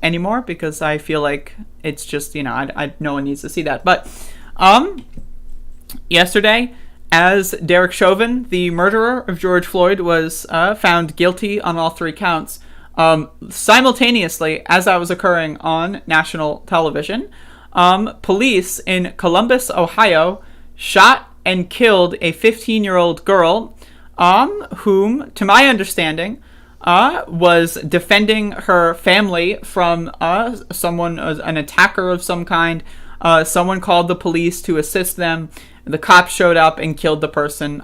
anymore because I feel like it's just, no one needs to see that. But yesterday, as Derek Chauvin, the murderer of George Floyd, was found guilty on all 3 counts, simultaneously as that was occurring on national television, police in Columbus, Ohio, shot and killed a 15-year-old girl, whom, to my understanding, was defending her family from an attacker of some kind. Someone called the police to assist them. The cops showed up and killed the person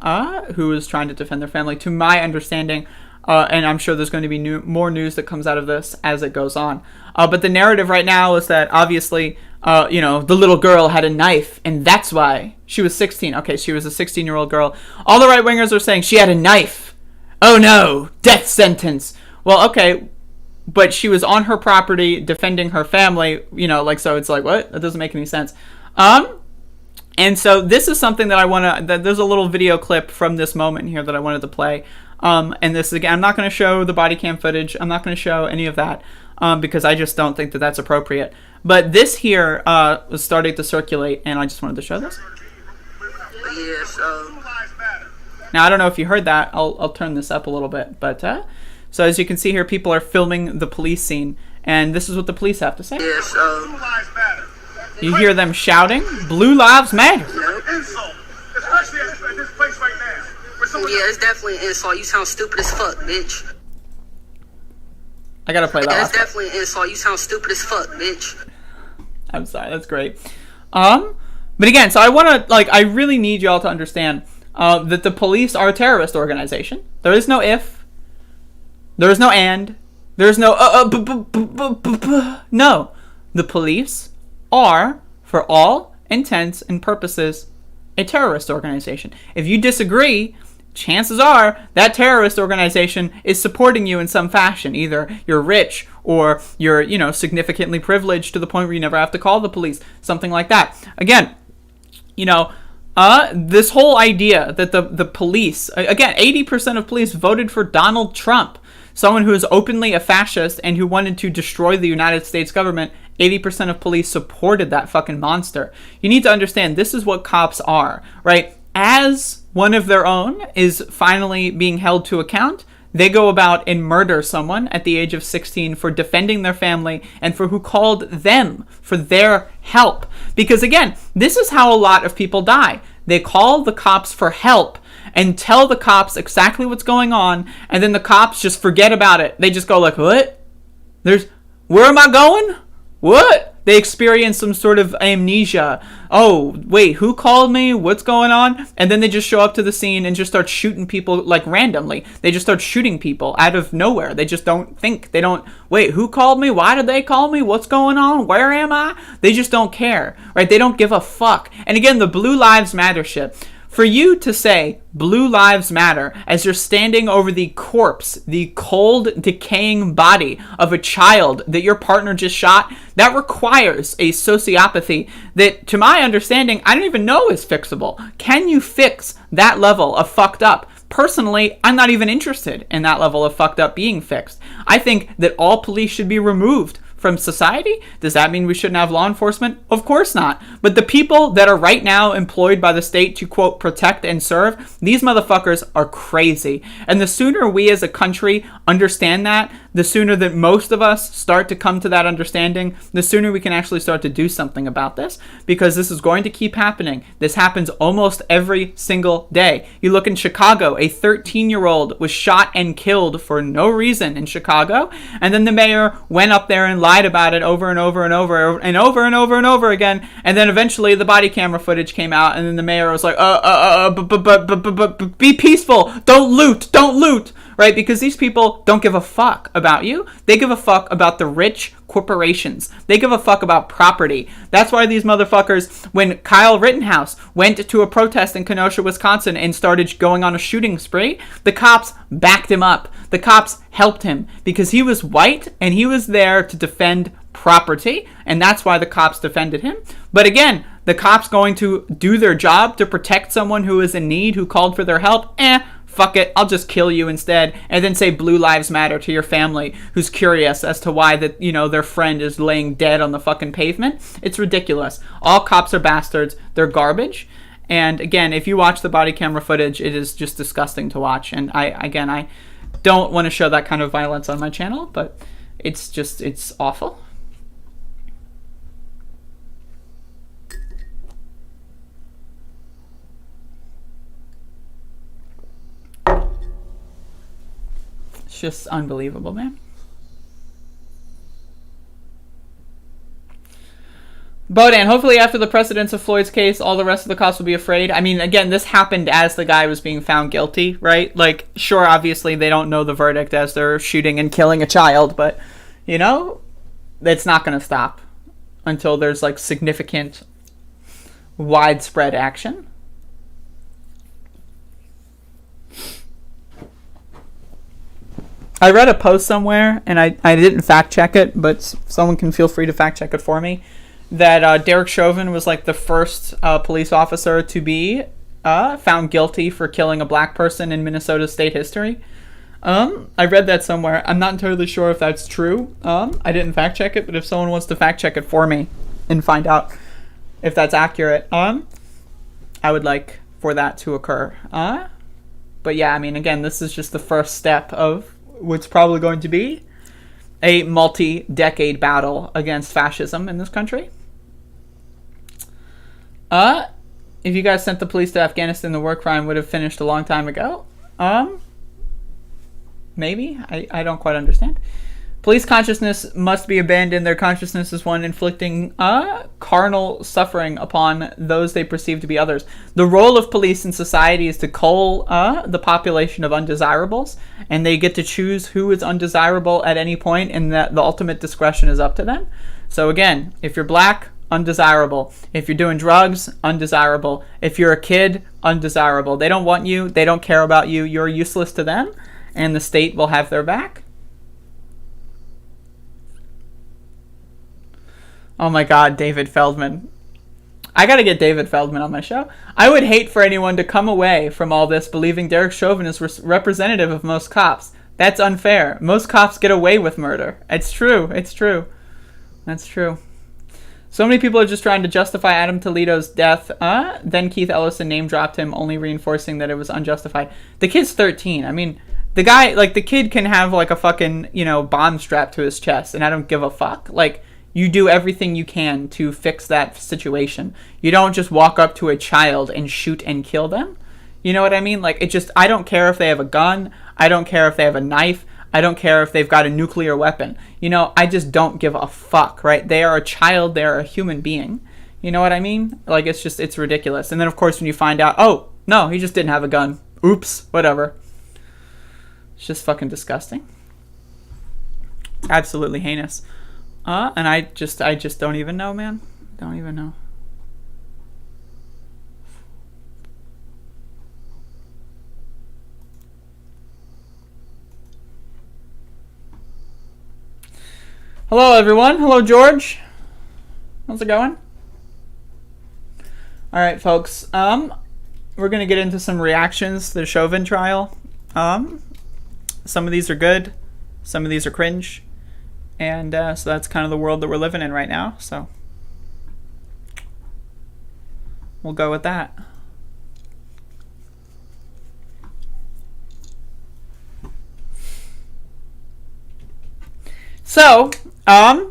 who was trying to defend their family, to my understanding. And I'm sure there's going to be more news that comes out of this as it goes on. But the narrative right now is that obviously, the little girl had a knife, and that's why she was 16. Okay, she was a 16-year-old girl. All the right-wingers are saying she had a knife. Oh no, death sentence. Well, okay, but she was on her property defending her family, you know, like, so it's like, what? That doesn't make any sense. And so this is something that there's a little video clip from this moment here that I wanted to play. And this, again, I'm not going to show the body cam footage. I'm not going to show any of that, because I just don't think that that's appropriate. But this here was starting to circulate, and I just wanted to show this. Yeah, so... Now, I don't know if you heard that. I'll turn this up a little bit. But so as you can see here, people are filming the police scene, and this is what the police have to say. Yeah, so... You hear them shouting, "Blue Lives Matter." Insult, especially at this place right now. Yeah, it's definitely an insult. You sound stupid as fuck, bitch. I gotta play that. Yeah, it's definitely an insult. You sound stupid as fuck, bitch. I'm sorry, that's great. But again, so I really need y'all to understand that the police are a terrorist organization. There is no if. There is no and. There is no no. The police are, for all intents and purposes, a terrorist organization. If you disagree, chances are that terrorist organization is supporting you in some fashion. Either you're rich or you're, you know, significantly privileged to the point where you never have to call the police, something like that. Again, you know, this whole idea that the police, again, 80% of police voted for Donald Trump, someone who is openly a fascist and who wanted to destroy the United States government. 80% of police supported that fucking monster. You need to understand, this is what cops are, right? As one of their own is finally being held to account, they go about and murder someone at the age of 16 for defending their family and for who called them for their help. Because again, this is how a lot of people die. They call the cops for help and tell the cops exactly what's going on, and then the cops just forget about it. They just go like, what? Where am I going? What? They experience some sort of amnesia. Oh, wait, who called me? What's going on? And then they just show up to the scene and just start shooting people, like, randomly. They just start shooting people out of nowhere. They just don't think. They don't, wait, who called me? Why did they call me? What's going on? Where am I? They just don't care, right? They don't give a fuck. And again, the Blue Lives Matter shit. For you to say Blue Lives Matter as you're standing over the corpse, the cold, decaying body of a child that your partner just shot, that requires a sociopathy that, to my understanding, I don't even know is fixable. Can you fix that level of fucked up? Personally, I'm not even interested in that level of fucked up being fixed. I think that all police should be removed from society. Does that mean we shouldn't have law enforcement? Of course not. But the people that are right now employed by the state to, quote, protect and serve, these motherfuckers are crazy. And the sooner we as a country understand that, the sooner that most of us start to come to that understanding, the sooner we can actually start to do something about this, because this is going to keep happening. This happens almost every single day. You look in Chicago, a 13-year-old was shot and killed for no reason in Chicago, and then the mayor went up there and lied about it over and over and over and over and over and over again, and then eventually the body camera footage came out, and then the mayor was like, but be peaceful, don't loot, right? Because these people don't give a fuck about you. They give a fuck about the rich corporations. They give a fuck about property. That's why these motherfuckers, when Kyle Rittenhouse went to a protest in Kenosha, Wisconsin and started going on a shooting spree, the cops backed him up. The cops helped him because he was white and he was there to defend property, and that's why the cops defended him. But again, the cops going to do their job to protect someone who is in need, who called for their help, fuck it, I'll just kill you instead, and then say Blue Lives Matter to your family who's curious as to why that, you know, their friend is laying dead on the fucking pavement. It's ridiculous. All cops are bastards. They're garbage. And again, if you watch the body camera footage, it is just disgusting to watch. And I don't want to show that kind of violence on my channel, but it's awful. It's just unbelievable, man. Bodan, hopefully after the precedence of Floyd's case, all the rest of the cops will be afraid. I mean, again, this happened as the guy was being found guilty, right? Like, sure, obviously they don't know the verdict as they're shooting and killing a child, but, you know, it's not going to stop until there's, like, significant, widespread action. I read a post somewhere, and I didn't fact check it, but someone can feel free to fact check it for me, that Derek Chauvin was like the first police officer to be found guilty for killing a black person in Minnesota state history. I read that somewhere. I'm not entirely sure if that's true. I didn't fact check it, but if someone wants to fact check it for me and find out if that's accurate, I would like for that to occur. But yeah, I mean, again, this is just the first step of what's probably going to be a multi-decade battle against fascism in this country. If you guys sent the police to Afghanistan, the war crime would have finished a long time ago. Maybe? I don't quite understand. Police consciousness must be abandoned. Their consciousness is one inflicting carnal suffering upon those they perceive to be others. The role of police in society is to cull the population of undesirables, and they get to choose who is undesirable at any point, and that the ultimate discretion is up to them. So again, if you're black, undesirable. If you're doing drugs, undesirable. If you're a kid, undesirable. They don't want you. They don't care about you. You're useless to them, and the state will have their back. Oh my God, David Feldman. I gotta get David Feldman on my show. I would hate for anyone to come away from all this believing Derek Chauvin is representative of most cops. That's unfair. Most cops get away with murder. It's true. It's true. That's true. So many people are just trying to justify Adam Toledo's death. Then Keith Ellison name dropped him, only reinforcing that it was unjustified. The kid's 13. I mean, the guy, like, the kid can have, like, a fucking, bomb strapped to his chest, and I don't give a fuck. Like, you do everything you can to fix that situation. You don't just walk up to a child and shoot and kill them. You know what I mean? Like, I don't care if they have a gun. I don't care if they have a knife. I don't care if they've got a nuclear weapon. I just don't give a fuck, right? They are a child. They are a human being. You know what I mean? Like, it's ridiculous. And then, of course, when you find out, oh, no, he just didn't have a gun. Oops, whatever. It's just fucking disgusting. Absolutely heinous. And I just don't even know, man. Don't even know. Hello, everyone. Hello, George. How's it going? All right, folks. We're gonna get into some reactions to the Chauvin trial. Some of these are good. Some of these are cringe. And so that's kind of the world that we're living in right now. So we'll go with that. So, I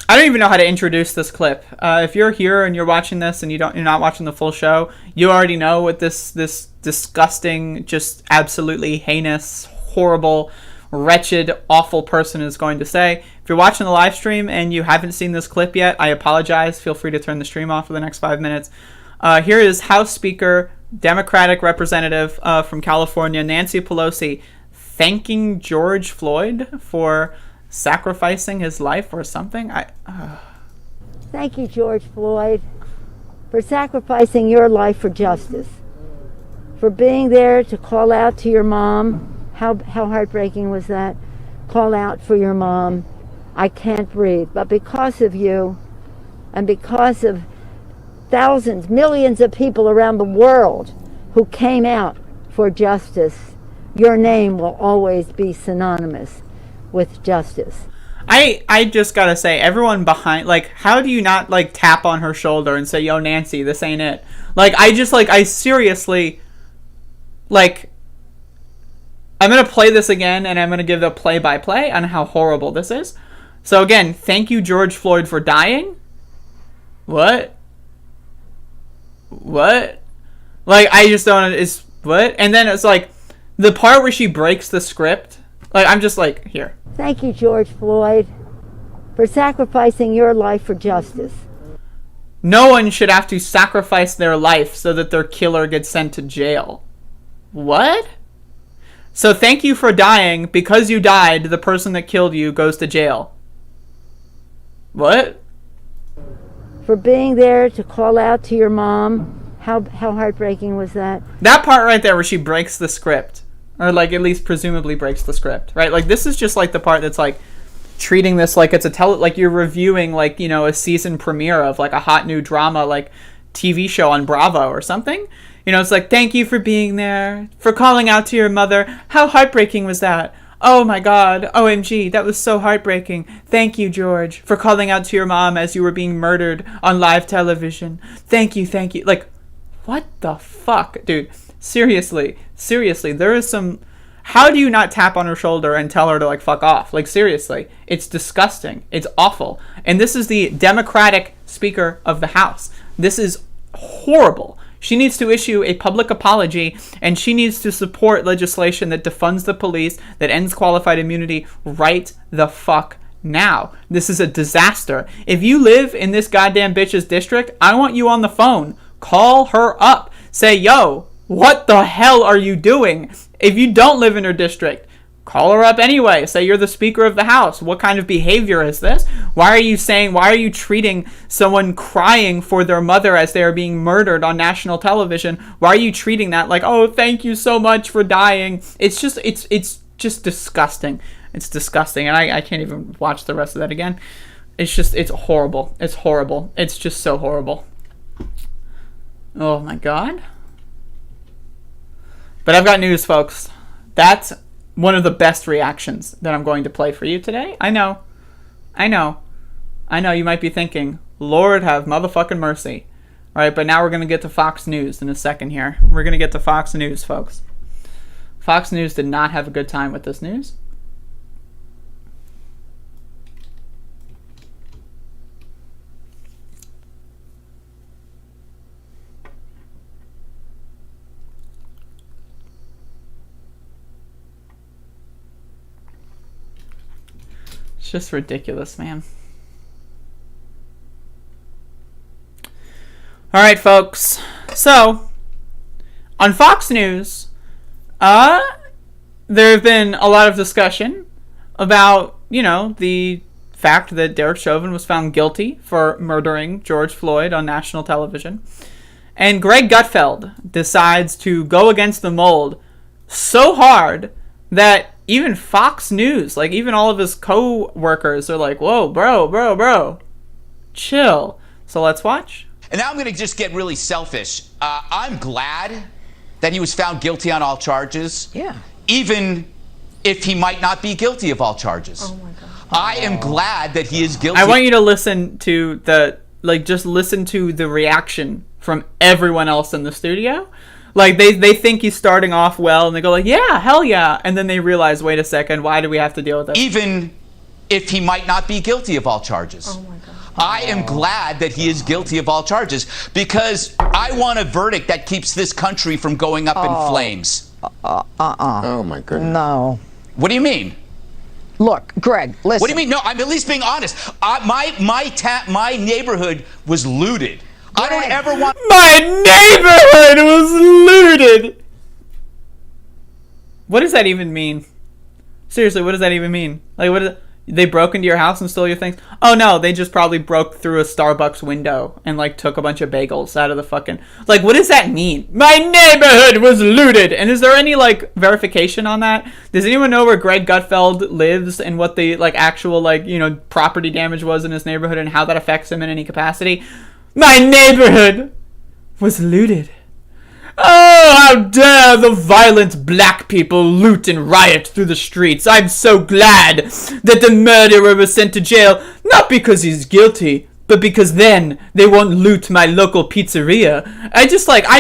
don't even know how to introduce this clip. If you're here and you're watching this and you're not watching the full show, you already know what this disgusting, just absolutely heinous, horrible, wretched, awful person is going to say. If you're watching the live stream and you haven't seen this clip yet, I apologize. Feel free to turn the stream off for the next 5 minutes. Here is House Speaker, Democratic Representative from California, Nancy Pelosi, thanking George Floyd for sacrificing his life or something. Thank you, George Floyd, for sacrificing your life for justice, for being there to call out to your mom. How heartbreaking was that? Call out for your mom. I can't breathe. But because of you, and because of thousands, millions of people around the world who came out for justice, your name will always be synonymous with justice. I just gotta say, everyone behind, like, how do you not, like, tap on her shoulder and say, yo, Nancy, this ain't it? Like, I seriously, like, I'm going to play this again, and I'm going to give the play-by-play on how horrible this is. So again, thank you, George Floyd, for dying. What? Like, I just don't... What? And then it's like, the part where she breaks the script, like, I'm just like, here. Thank you, George Floyd, for sacrificing your life for justice. No one should have to sacrifice their life so that their killer gets sent to jail. What? So thank you for dying. Because you died, the person that killed you goes to jail. What? For being there to call out to your mom. How heartbreaking was that? That part right there where she breaks the script. or like at least presumably breaks the script, right? Like this is just like the part that's like treating this like it's like you're reviewing like, you know, a season premiere of like a hot new drama like TV show on Bravo or something. You know, it's like, thank you for being there, for calling out to your mother. How heartbreaking was that? Oh my God, OMG, that was so heartbreaking. Thank you, George, for calling out to your mom as you were being murdered on live television. Thank you. Like, what the fuck, dude? Seriously, there is some... How do you not tap on her shoulder and tell her to, like, fuck off? Like, seriously, it's disgusting. It's awful. And this is the Democratic Speaker of the House. This is horrible. She needs to issue a public apology, and she needs to support legislation that defunds the police, that ends qualified immunity right the fuck now. This is a disaster. If you live in this goddamn bitch's district, I want you on the phone. Call her up. Say, yo, what the hell are you doing? If you don't live in her district, call her up anyway. Say you're the Speaker of the House. What kind of behavior is this? Why are you treating someone crying for their mother as they are being murdered on national television? Why are you treating that like, oh, thank you so much for dying? It's just disgusting. It's disgusting. And I can't even watch the rest of that again. It's horrible. It's horrible. It's just so horrible. Oh my God. But I've got news, folks. That's one of the best reactions that I'm going to play for you today. I know you might be thinking, Lord have motherfucking mercy. All right, but now we're going to get to Fox News in a second here. We're going to get to Fox News, folks. Fox News did not have a good time with this news. Just ridiculous, man. All right, folks. So, on Fox News, there have been a lot of discussion about, you know, the fact that Derek Chauvin was found guilty for murdering George Floyd on national television. And Greg Gutfeld decides to go against the mold so hard that even Fox News, like even all of his co-workers are like, whoa, bro, chill. So let's watch. And now I'm going to just get really selfish. I'm glad that he was found guilty on all charges. Yeah. Even if he might not be guilty of all charges. Oh my God. I am glad that he is guilty. I want you to listen to just listen to the reaction from everyone else in the studio. Like, they think he's starting off well, and they go like, yeah, hell yeah. And then they realize, wait a second, why do we have to deal with this? Even if he might not be guilty of all charges. Oh my God. I am glad that he is guilty of all charges, because I want a verdict that keeps this country from going up in flames. Oh my goodness. No. What do you mean? Look, Greg, listen. What do you mean? No, I'm at least being honest. My neighborhood was looted. Greg. I don't ever want... My neighborhood was looted! What does that even mean? Seriously, what does that even mean? Like, they broke into your house and stole your things? Oh no, they just probably broke through a Starbucks window and like took a bunch of bagels out of the fucking... Like, what does that mean? My neighborhood was looted! And is there any like verification on that? Does anyone know where Greg Gutfeld lives and what the like actual like, you know, property damage was in his neighborhood and how that affects him in any capacity? My neighborhood was looted. Oh, how dare the violent black people loot and riot through the streets. I'm so glad that the murderer was sent to jail, not because he's guilty, but because then they won't loot my local pizzeria. I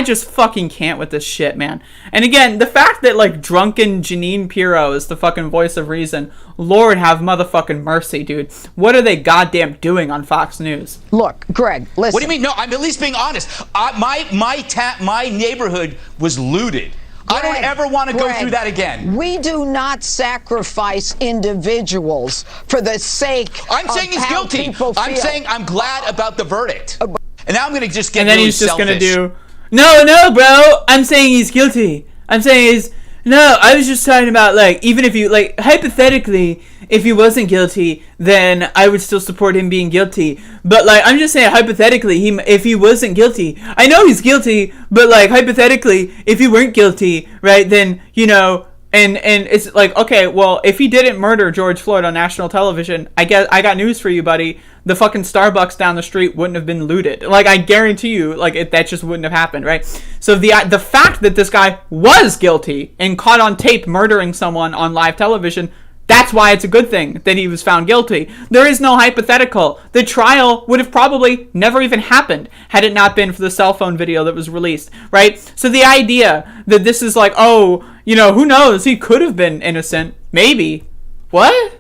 just fucking can't with this shit, man. And again, the fact that like drunken Janine Pirro is the fucking voice of reason, Lord have motherfucking mercy, dude. What are they goddamn doing on Fox News? Look, Greg, listen. What do you mean? No, I'm at least being honest. My neighborhood was looted. Greg, I don't ever want to go through that again. We do not sacrifice individuals for the sake I'm saying he's guilty. I'm saying I'm glad about the verdict. And now I'm going to just get and then really he's just selfish. Going to do, no, bro. I'm saying he's guilty. I'm saying he's... No, I was just talking about, like, even if you, like, hypothetically, if he wasn't guilty, then I would still support him being guilty. But, like, I'm just saying, hypothetically, if he wasn't guilty, I know he's guilty, but, like, hypothetically, if he weren't guilty, right, then, you know, And it's like, okay, well, if he didn't murder George Floyd on national television, I got news for you, buddy. The fucking Starbucks down the street wouldn't have been looted. Like, I guarantee you, like, that just wouldn't have happened, right? So the fact that this guy was guilty and caught on tape murdering someone on live television, that's why it's a good thing that he was found guilty. There is no hypothetical. The trial would have probably never even happened had it not been for the cell phone video that was released, right? So the idea that this is like, oh, you know, who knows? He could have been innocent. Maybe. What?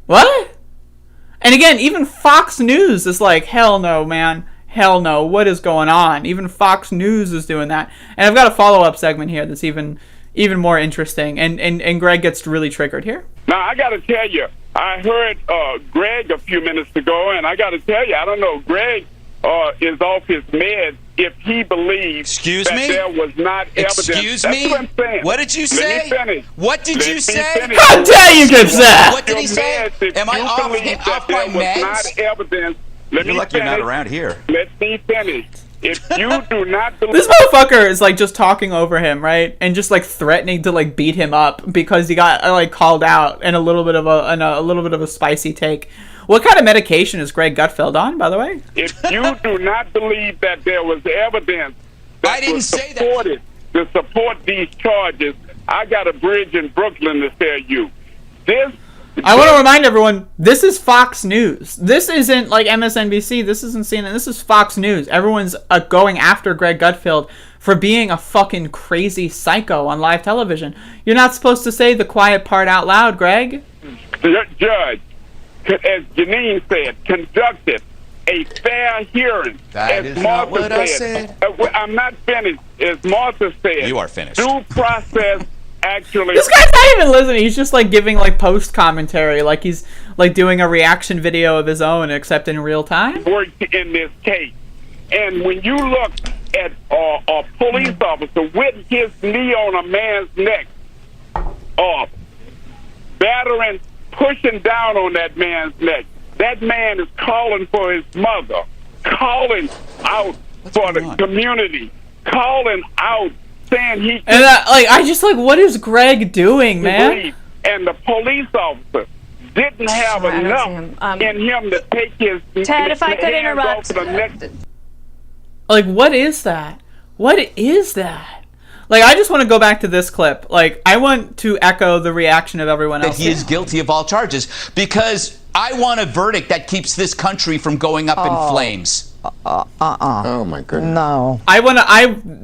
And again, even Fox News is like, hell no, man. Hell no. What is going on? Even Fox News is doing that. And I've got a follow-up segment here that's even more interesting. And Greg gets really triggered here. Now, I got to tell you, I heard Greg a few minutes ago, and I got to tell you, I don't know, Greg is off his meds if he believes that there was not evidence. Excuse That's me? what I'm saying. What did you say? Let me finish. What did you say? How dare you get that? What did he say? Am I off my meds? Not evidence. You're like you're not around here. Let me finish. If you do not believe... This motherfucker is like just talking over him, right? And just like threatening to like beat him up because he got like called out and a little bit of a spicy take. What kind of medication is Greg Gutfeld on, by the way? If you do not believe that there was evidence that was supported to support these charges, I got a bridge in Brooklyn to tell you. I want to remind everyone, this is Fox News. This isn't like MSNBC. This isn't CNN. This is Fox News. Everyone's going after Greg Gutfeld for being a fucking crazy psycho on live television. You're not supposed to say the quiet part out loud, Greg. The judge, as Janine said, conducted a fair hearing. That is not what I said. I'm not finished. As Martha said, you are finished. Due process. Actually, this guy's not even listening. He's just like giving like post commentary, like he's like doing a reaction video of his own, except in real time. Worked in this case, and when you look at a police officer with his knee on a man's neck, battering, pushing down on that man's neck, that man is calling for his mother, calling out for the community, calling out. And I just like, what is Greg doing, man? And the police officer didn't have enough in him to take his Ted, if I could interrupt. Like, what is that? What is that? Like, I just want to go back to this clip. Like, I want to echo the reaction of everyone else. That he is guilty of all charges because I want a verdict that keeps this country from going up in flames. Oh my goodness. No.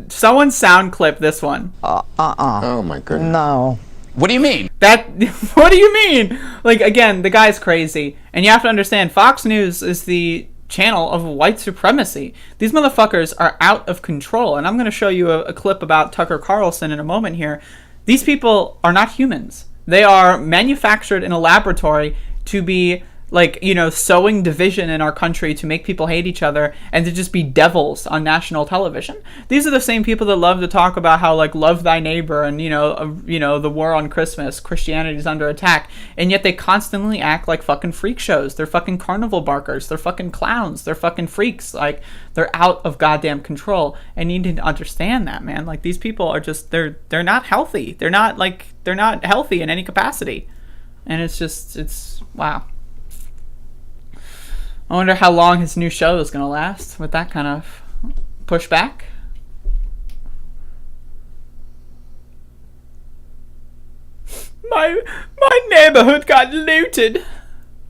Someone sound clip this one. Oh my goodness. No. What do you mean? What do you mean? Like, again, the guy's crazy. And you have to understand, Fox News is the channel of white supremacy. These motherfuckers are out of control. And I'm going to show you a clip about Tucker Carlson in a moment here. These people are not humans. They are manufactured in a laboratory to be, like, you know, sowing division in our country to make people hate each other and to just be devils on national television. These are the same people that love to talk about how, like, love thy neighbor and, you know, the war on Christmas, Christianity's under attack, and yet they constantly act like fucking freak shows. They're fucking carnival barkers. They're fucking clowns. They're fucking freaks. Like, they're out of goddamn control. And you need to understand that, man. Like, these people are just, they're not healthy. They're not healthy in any capacity. And it's wow. I wonder how long his new show is going to last with that kind of pushback. My neighborhood got looted.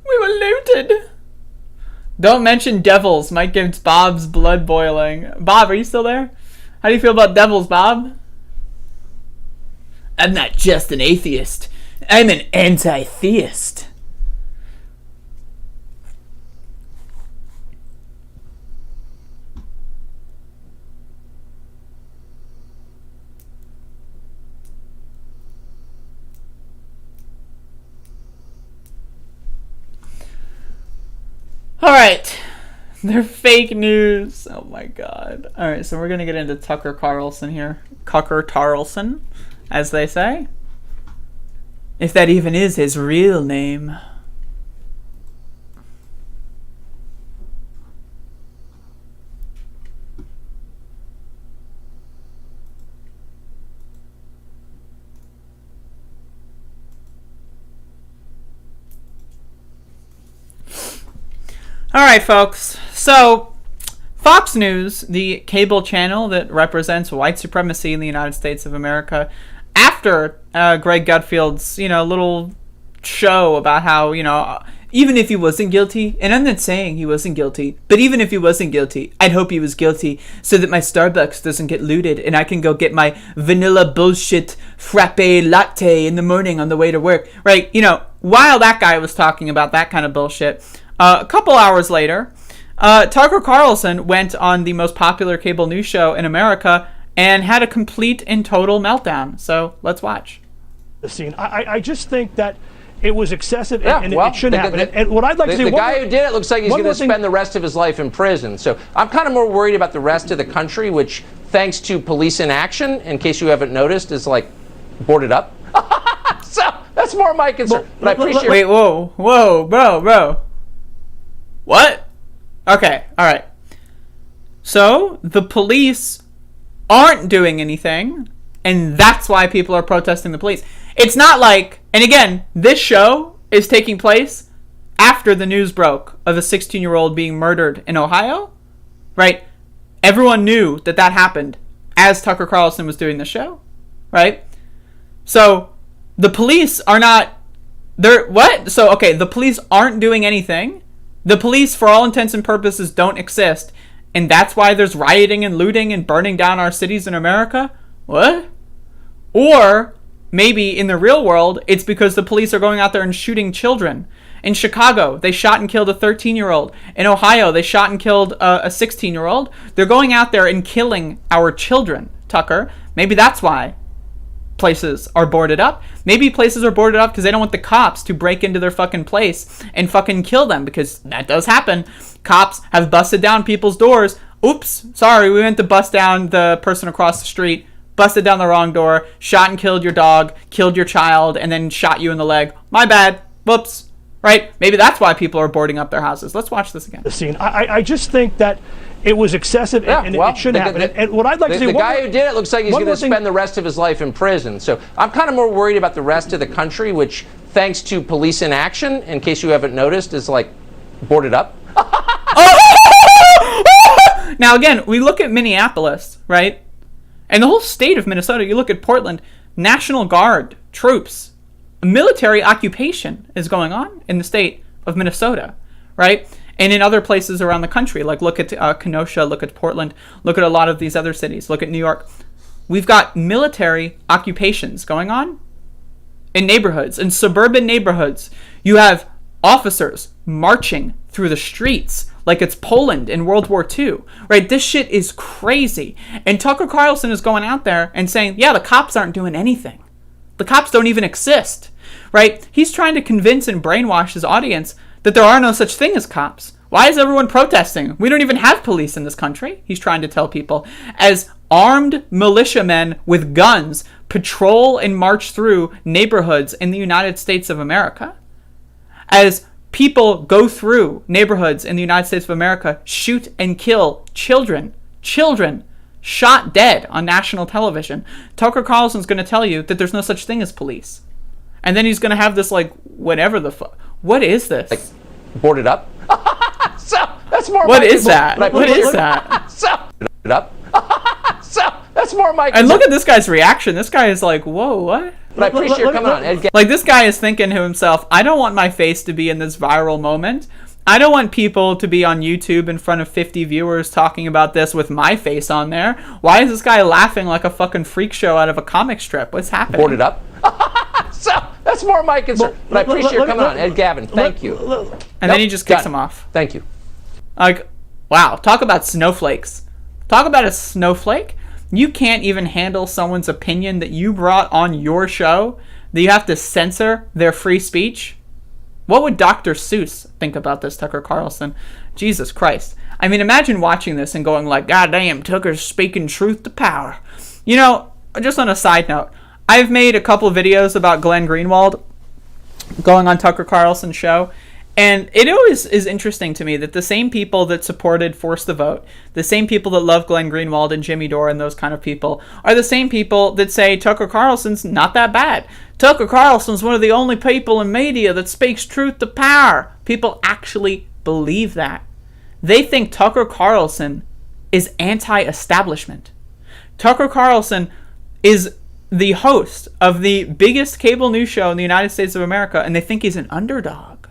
We were looted. Don't mention devils. Mike gives Bob's blood boiling. Bob, are you still there? How do you feel about devils, Bob? I'm not just an atheist. I'm an anti-theist. Alright, they're fake news. Oh my god. Alright, so we're gonna get into Tucker Carlson here. Tucker Carlson, as they say. If that even is his real name. All right, folks. So, Fox News, the cable channel that represents white supremacy in the United States of America, after Greg Gutfield's, little show about how, even if he wasn't guilty, and I'm not saying he wasn't guilty, but even if he wasn't guilty, I'd hope he was guilty so that my Starbucks doesn't get looted and I can go get my vanilla bullshit frappe latte in the morning on the way to work. Right? While that guy was talking about that kind of bullshit, a couple hours later, Tucker Carlson went on the most popular cable news show in America and had a complete and total meltdown. So let's watch. The scene. I just think that it was excessive and it shouldn't happen. And what I'd like to say, the guy who did it looks like he's going to spend the rest of his life in prison. So I'm kind of more worried about the rest of the country, which, thanks to police inaction, in case you haven't noticed, is like boarded up. So that's more my concern. But I appreciate. Wait, whoa, bro. What? Okay, all right. So the police aren't doing anything, and that's why people are protesting the police. It's not like, and again, this show is taking place after the news broke of a 16-year-old being murdered in Ohio, right? Everyone knew that happened as Tucker Carlson was doing the show, right? So the police are not, the police aren't doing anything. The police, for all intents and purposes, don't exist, and that's why there's rioting and looting and burning down our cities in America? What? Or maybe in the real world, it's because the police are going out there and shooting children. In Chicago, they shot and killed a 13-year-old. In Ohio, they shot and killed a 16-year-old. They're going out there and killing our children, Tucker. Maybe that's why places are boarded up. Maybe places are boarded up because they don't want the cops to break into their fucking place and fucking kill them, because that does happen. Cops have busted down people's doors. Oops, sorry, we meant to bust down the person across the street. Busted down the wrong door, shot and killed your dog, killed your child, and then shot you in the leg. My bad. Whoops. Right? Maybe that's why people are boarding up their houses. Let's watch this again. The scene. I just think that it was excessive and it shouldn't happen. And what I'd like to say, the guy who did it looks like he's going to spend the rest of his life in prison. So I'm kind of more worried about the rest of the country, which, thanks to police inaction, in case you haven't noticed, is like boarded up. Now again, we look at Minneapolis, right? And the whole state of Minnesota, you look at Portland, National Guard troops, a military occupation is going on in the state of Minnesota, right? And in other places around the country, like look at Kenosha, look at Portland, look at a lot of these other cities, look at New York. We've got military occupations going on in neighborhoods, in suburban neighborhoods. You have officers marching through the streets like it's Poland in World War II, right? This shit is crazy. And Tucker Carlson is going out there and saying, yeah, the cops aren't doing anything. The cops don't even exist, right? He's trying to convince and brainwash his audience that there are no such thing as cops. Why is everyone protesting? We don't even have police in this country, he's trying to tell people. As armed militiamen with guns patrol and march through neighborhoods in the United States of America, as people go through neighborhoods in the United States of America, shoot and kill children shot dead on national television, Tucker Carlson's going to tell you that there's no such thing as police. And then he's going to have this, like, whatever the fuck. What is this? Like, boarded up? So, that's more What is that? What is that? So, boarded up? So, that's more my And look at this guy's reaction. This guy is like, whoa, what? But I appreciate your coming on. Like, this guy is thinking to himself, I don't want my face to be in this viral moment. I don't want people to be on YouTube in front of 50 viewers talking about this with my face on there. Why is this guy laughing like a fucking freak show out of a comic strip? What's happening? Boarded up? So, that's more my concern. But I appreciate your coming on. Ed Gavin, thank you. And then he just kicks him off. Thank you. Like, wow, talk about snowflakes. Talk about a snowflake. You can't even handle someone's opinion that you brought on your show, that you have to censor their free speech. What would Dr. Seuss think about this, Tucker Carlson? Jesus Christ. I mean, imagine watching this and going like, God damn, Tucker's speaking truth to power. You know, just on a side note, I've made a couple videos about Glenn Greenwald going on Tucker Carlson's show, and it always is interesting to me that the same people that supported Force the Vote, the same people that love Glenn Greenwald and Jimmy Dore and those kind of people, are the same people that say Tucker Carlson's not that bad. Tucker Carlson's one of the only people in media that speaks truth to power. People actually believe that. They think Tucker Carlson is anti-establishment. Tucker Carlson is the host of the biggest cable news show in the United States of America, and they think he's an underdog.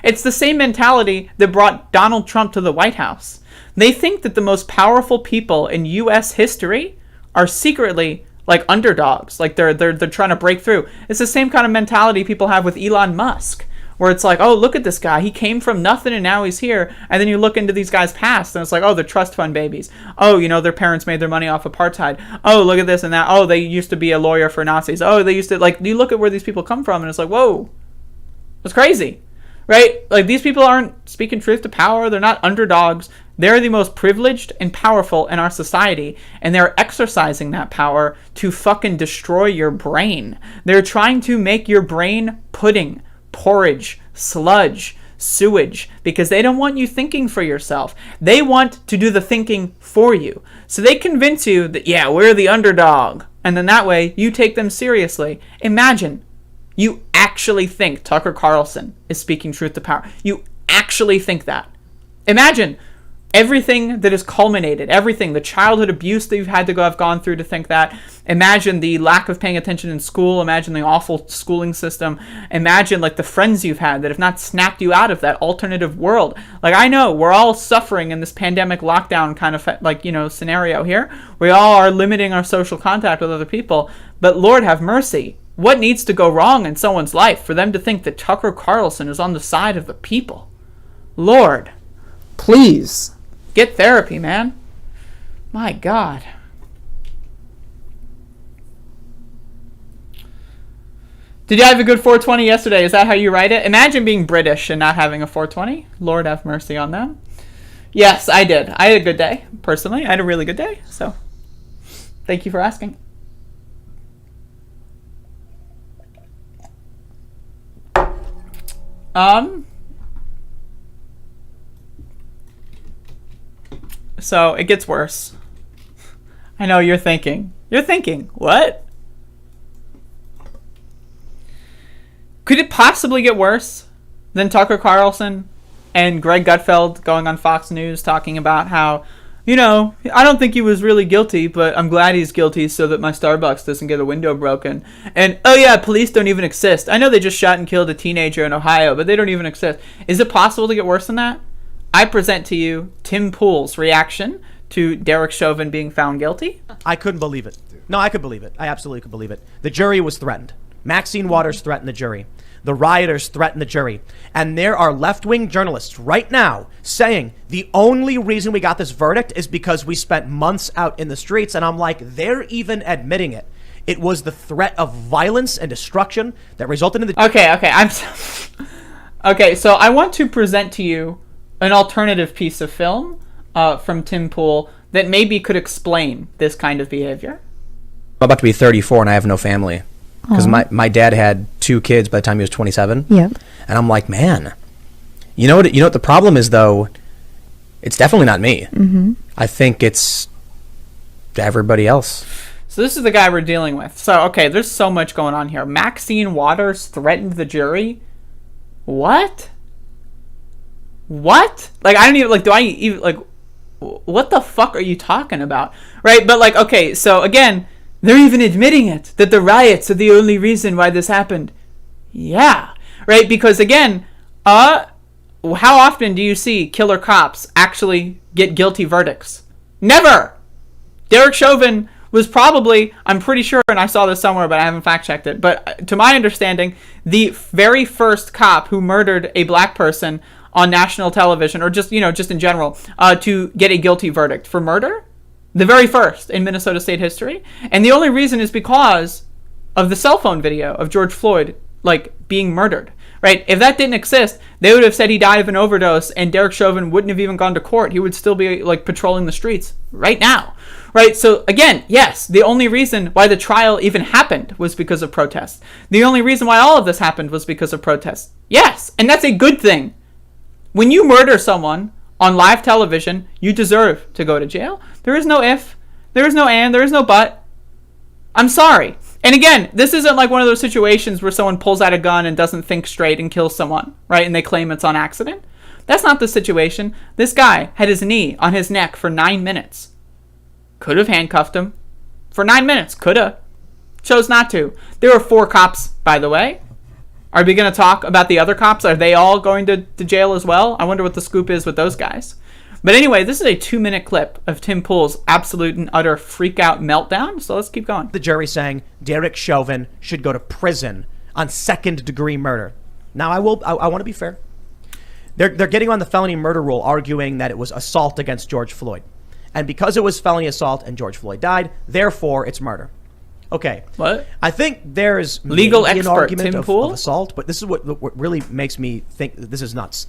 It's the same mentality that brought Donald Trump to the White House. They think that the most powerful people in U.S. history are secretly like underdogs, like they're trying to break through. It's the same kind of mentality people have with Elon Musk, where it's like, oh, look at this guy. He came from nothing and now he's here. And then you look into these guys' past and it's like, oh, they're trust fund babies. Oh, their parents made their money off apartheid. Oh, look at this and that. Oh, they used to be a lawyer for Nazis. Oh, they used to, like, you look at where these people come from and it's like, whoa, that's crazy, right? Like, these people aren't speaking truth to power. They're not underdogs. They're the most privileged and powerful in our society, and they're exercising that power to fucking destroy your brain. They're trying to make your brain pudding, porridge, sludge, sewage, because they don't want you thinking for yourself. They want to do the thinking for you. So they convince you that, yeah, we're the underdog, and then that way you take them seriously. Imagine you actually think Tucker Carlson is speaking truth to power. You actually think that. Imagine everything that has culminated, everything, the childhood abuse that you've had to have gone through to think that. Imagine the lack of paying attention in school. Imagine the awful schooling system. Imagine like the friends you've had that have not snapped you out of that alternative world. Like, I know we're all suffering in this pandemic lockdown kind of scenario here. We all are limiting our social contact with other people, but Lord have mercy. What needs to go wrong in someone's life for them to think that Tucker Carlson is on the side of the people? Lord, please. Get therapy, man. My God. Did you have a good 420 yesterday? Is that how you write it? Imagine being British and not having a 420. Lord have mercy on them. Yes, I did. I had a good day. Personally, I had a really good day. So, thank you for asking. So it gets worse. I know you're thinking. What? Could it possibly get worse than Tucker Carlson and Greg Gutfeld going on Fox News talking about how, I don't think he was really guilty, but I'm glad he's guilty so that my Starbucks doesn't get a window broken. And, oh yeah, police don't even exist. I know they just shot and killed a teenager in Ohio, but they don't even exist. Is it possible to get worse than that? I present to you Tim Pool's reaction to Derek Chauvin being found guilty. I couldn't believe it. No, I could believe it. I absolutely could believe it. The jury was threatened. Maxine Waters threatened the jury. The rioters threatened the jury. And there are left-wing journalists right now saying the only reason we got this verdict is because we spent months out in the streets. And I'm like, they're even admitting it. It was the threat of violence and destruction that resulted in the... Okay, so I want to present to you an alternative piece of film from Tim Pool that maybe could explain this kind of behavior. I'm about to be 34 and I have no family. Because my dad had 2 kids by the time he was 27. Yeah. And I'm like, man, you know what the problem is, though? It's definitely not me. Mm-hmm. I think it's everybody else. So this is the guy we're dealing with. So, okay, there's so much going on here. Maxine Waters threatened the jury. What? Like, I don't even, like, do I even, like, what the fuck are you talking about? Right? But, like, okay, so, again, they're even admitting it, that the riots are the only reason why this happened. Yeah. Right? Because, again, how often do you see killer cops actually get guilty verdicts? Never! Derek Chauvin was probably, I'm pretty sure, and I saw this somewhere, but I haven't fact-checked it, but to my understanding, the very first cop who murdered a black person on national television, or just in general, to get a guilty verdict for murder. The very first in Minnesota state history. And the only reason is because of the cell phone video of George Floyd, like, being murdered. Right? If that didn't exist, they would have said he died of an overdose and Derek Chauvin wouldn't have even gone to court. He would still be, like, patrolling the streets right now. Right? So, again, yes, the only reason why the trial even happened was because of protests. The only reason why all of this happened was because of protests. Yes, and that's a good thing. When you murder someone on live television, you deserve to go to jail. There is no if, there is no and, there is no but. I'm sorry. And again, this isn't like one of those situations where someone pulls out a gun and doesn't think straight and kills someone, right? And they claim it's on accident. That's not the situation. This guy had his knee on his neck for 9 minutes. Could have handcuffed him for 9 minutes. Could have. Chose not to. There were 4 cops, by the way. Are we going to talk about the other cops? Are they all going to jail as well? I wonder what the scoop is with those guys. But anyway, this is a 2-minute clip of Tim Pool's absolute and utter freak-out meltdown. So let's keep going. The jury saying Derek Chauvin should go to prison on second-degree murder. Now, I want to be fair. They're getting on the felony murder rule, arguing that it was assault against George Floyd. And because it was felony assault and George Floyd died, therefore it's murder. Okay. What? I think there's legal maybe expert an argument Tim of Pool? assault, but this is what really makes me think that this is nuts.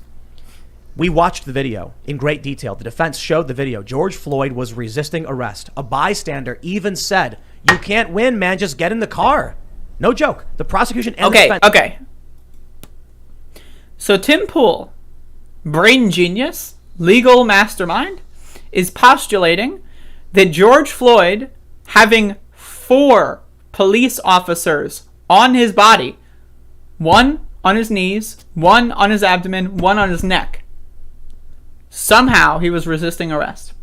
We watched the video in great detail. The defense showed the video. George Floyd was resisting arrest. A bystander even said, "You can't win, man. Just get in the car." No joke. The prosecution and the defense. Okay. So Tim Pool, brain genius, legal mastermind, is postulating that George Floyd, having 4 police officers on his body, 1 on his knees, 1 on his abdomen, 1 on his neck, somehow he was resisting arrest.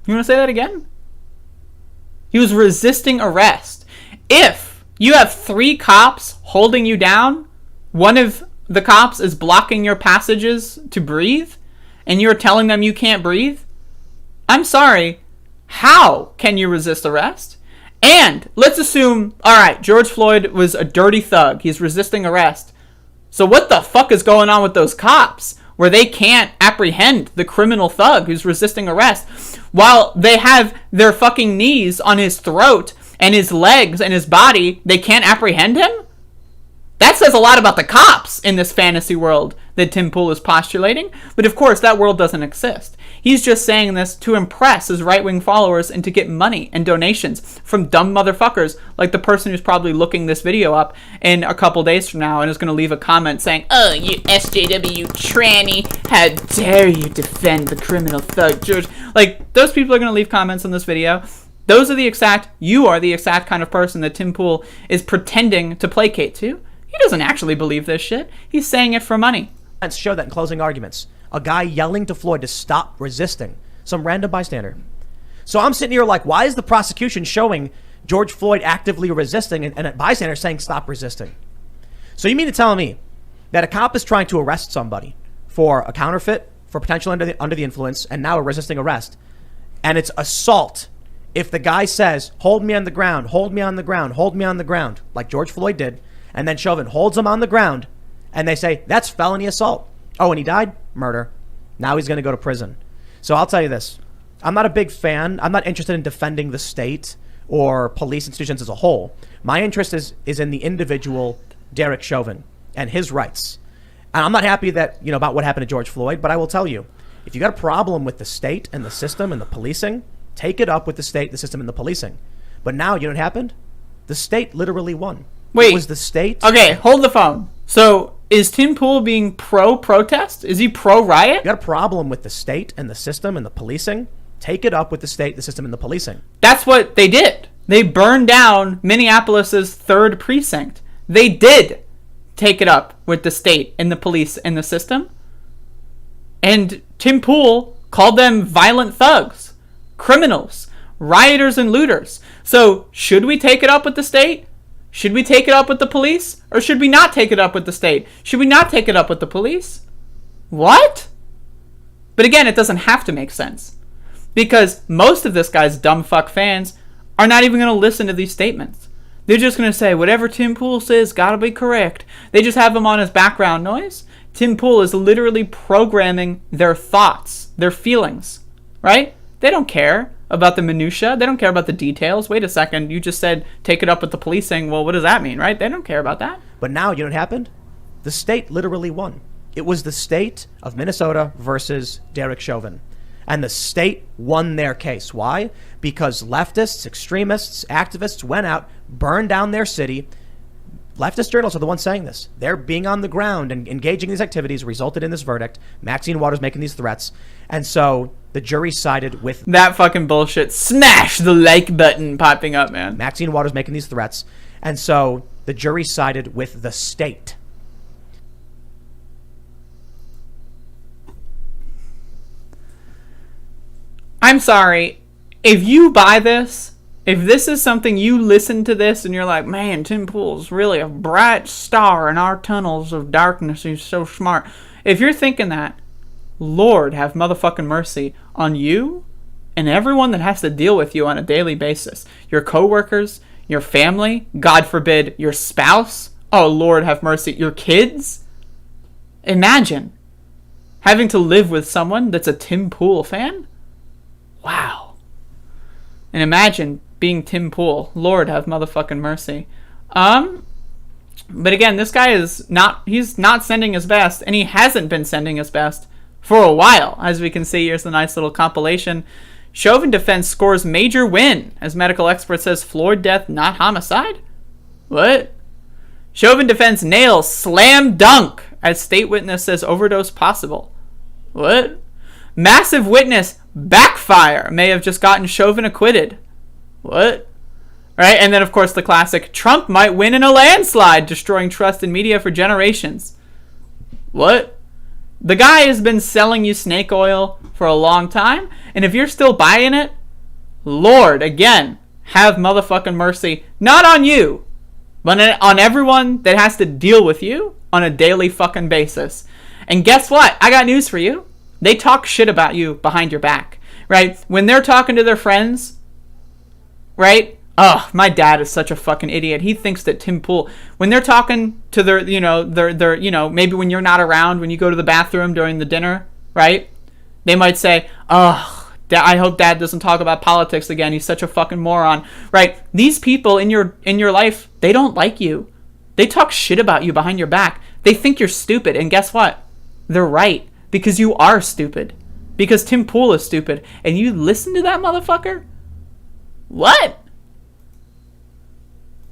You want to say that again? He was resisting arrest. If you have 3 cops holding you down, one of the cops is blocking your passages to breathe, and you're telling them you can't breathe, I'm sorry, how can you resist arrest? And let's assume, all right, George Floyd was a dirty thug. He's resisting arrest. So what the fuck is going on with those cops where they can't apprehend the criminal thug who's resisting arrest while they have their fucking knees on his throat and his legs and his body? They can't apprehend him? That says a lot about the cops in this fantasy world that Tim Pool is postulating. But of course, that world doesn't exist. He's just saying this to impress his right-wing followers and to get money and donations from dumb motherfuckers like the person who's probably looking this video up in a couple days from now and is going to leave a comment saying, "Oh, you SJW tranny, how dare you defend the criminal thug, George." Like, those people are going to leave comments on this video. You are the exact kind of person that Tim Pool is pretending to placate to. He doesn't actually believe this shit. He's saying it for money. Let's show that in closing arguments. A guy yelling to Floyd to stop resisting. Some random bystander. So I'm sitting here like, why is the prosecution showing George Floyd actively resisting and a bystander saying stop resisting? So you mean to tell me that a cop is trying to arrest somebody for a counterfeit, for potential under the influence, and now a resisting arrest, and it's assault if the guy says, hold me on the ground, hold me on the ground, hold me on the ground, like George Floyd did, and then Chauvin holds him on the ground, and they say, that's felony assault. Oh, and he died? Murder. Now he's going to go to prison. So I'll tell you this. I'm not a big fan. I'm not interested in defending the state or police institutions as a whole. My interest is in the individual Derek Chauvin and his rights. And I'm not happy that, about what happened to George Floyd, but I will tell you, if you got a problem with the state and the system and the policing, take it up with the state, the system, and the policing. But now, you know what happened? The state literally won. Wait. It was the state. Okay, hold the phone. So, is Tim Pool being pro-protest? Is he pro-riot? You got a problem with the state and the system and the policing? Take it up with the state, the system, and the policing. That's what they did. They burned down Minneapolis's 3rd precinct. They did take it up with the state and the police and the system. And Tim Pool called them violent thugs, criminals, rioters, and looters. So, should we take it up with the state? Should we take it up with the police? Or should we not take it up with the state? Should we not take it up with the police? What? But again, it doesn't have to make sense. Because most of this guy's dumb fuck fans are not even going to listen to these statements. They're just going to say, whatever Tim Pool says, gotta be correct. They just have him on as background noise. Tim Pool is literally programming their thoughts, their feelings, right? They don't care about the minutia. They don't care about the details. Wait a second, you just said take it up with the policing. Well, what does that mean, right? They don't care about that. But now, you know what happened? The state literally won. It was the state of Minnesota versus Derek Chauvin. And the state won their case. Why? Because leftists, extremists, activists went out, burned down their city. Leftist journalists are the ones saying this. They're being on the ground and engaging in these activities resulted in this verdict. Maxine Waters making these threats. And so the jury sided with that fucking bullshit. Smash the like button popping up, man. Maxine Waters making these threats. And so The jury sided with the state. I'm sorry. If you buy this, if this is something you listen to this and you're like, man, Tim Pool's really a bright star in our tunnels of darkness. He's so smart. If you're thinking that, Lord have motherfucking mercy on you and everyone that has to deal with you on a daily basis. Your coworkers, your family, God forbid, your spouse. Oh, Lord have mercy. Your kids. Imagine having to live with someone that's a Tim Pool fan. Wow. And imagine being Tim Pool. Lord have motherfucking mercy. But again, this guy he's not sending his best, and he hasn't been sending his best for a while. As we can see, here's the nice little compilation. Chauvin defense scores major win, as medical expert says Floyd death not homicide? What? Chauvin defense nails slam dunk, as state witness says overdose possible. What? Massive witness backfire may have just gotten Chauvin acquitted. What? Right? And then, of course, the classic, Trump might win in a landslide, destroying trust in media for generations. What? The guy has been selling you snake oil for a long time, and if you're still buying it, Lord, again, have motherfucking mercy, not on you, but on everyone that has to deal with you on a daily fucking basis. And guess what? I got news for you. They talk shit about you behind your back, right? When they're talking to their friends, right? Oh, my dad is such a fucking idiot. He thinks that Tim Pool, when they're talking to their maybe when you're not around, when you go to the bathroom during the dinner, right? They might say, oh, I hope Dad doesn't talk about politics again. He's such a fucking moron, right? These people in your life, they don't like you. They talk shit about you behind your back. They think you're stupid, and guess what? They're right. Because you are stupid. Because Tim Pool is stupid. And you listen to that motherfucker? What?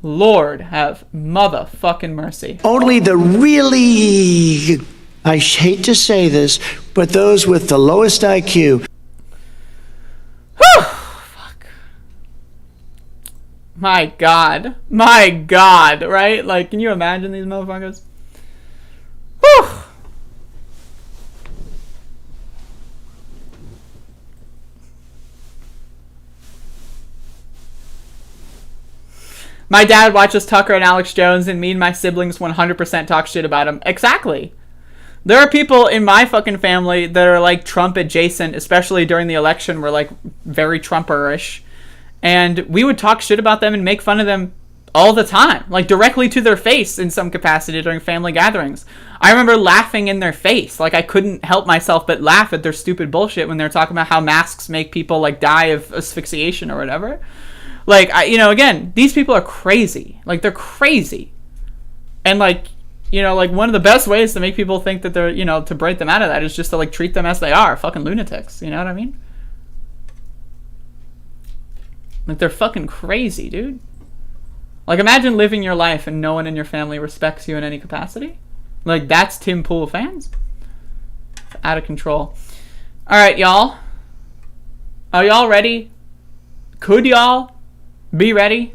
Lord have motherfucking mercy. Only the really, I hate to say this, but those with the lowest IQ. Fuck. My God. My God, right? Like, can you imagine these motherfuckers? Whew. My dad watches Tucker and Alex Jones, and me and my siblings 100% talk shit about him. Exactly. There are people in my fucking family that are like Trump adjacent, especially during the election. We're like very Trumper-ish. And we would talk shit about them and make fun of them all the time. Like directly to their face in some capacity during family gatherings. I remember laughing in their face. Like I couldn't help myself but laugh at their stupid bullshit when they're talking about how masks make people like die of asphyxiation or whatever. Like, again, these people are crazy. Like, they're crazy. And, like, like, one of the best ways to make people think that they're, to break them out of that is just to, like, treat them as they are. Fucking lunatics. You know what I mean? Like, they're fucking crazy, dude. Like, imagine living your life and no one in your family respects you in any capacity. Like, that's Tim Pool fans. It's out of control. All right, y'all. Are y'all ready? Could y'all be ready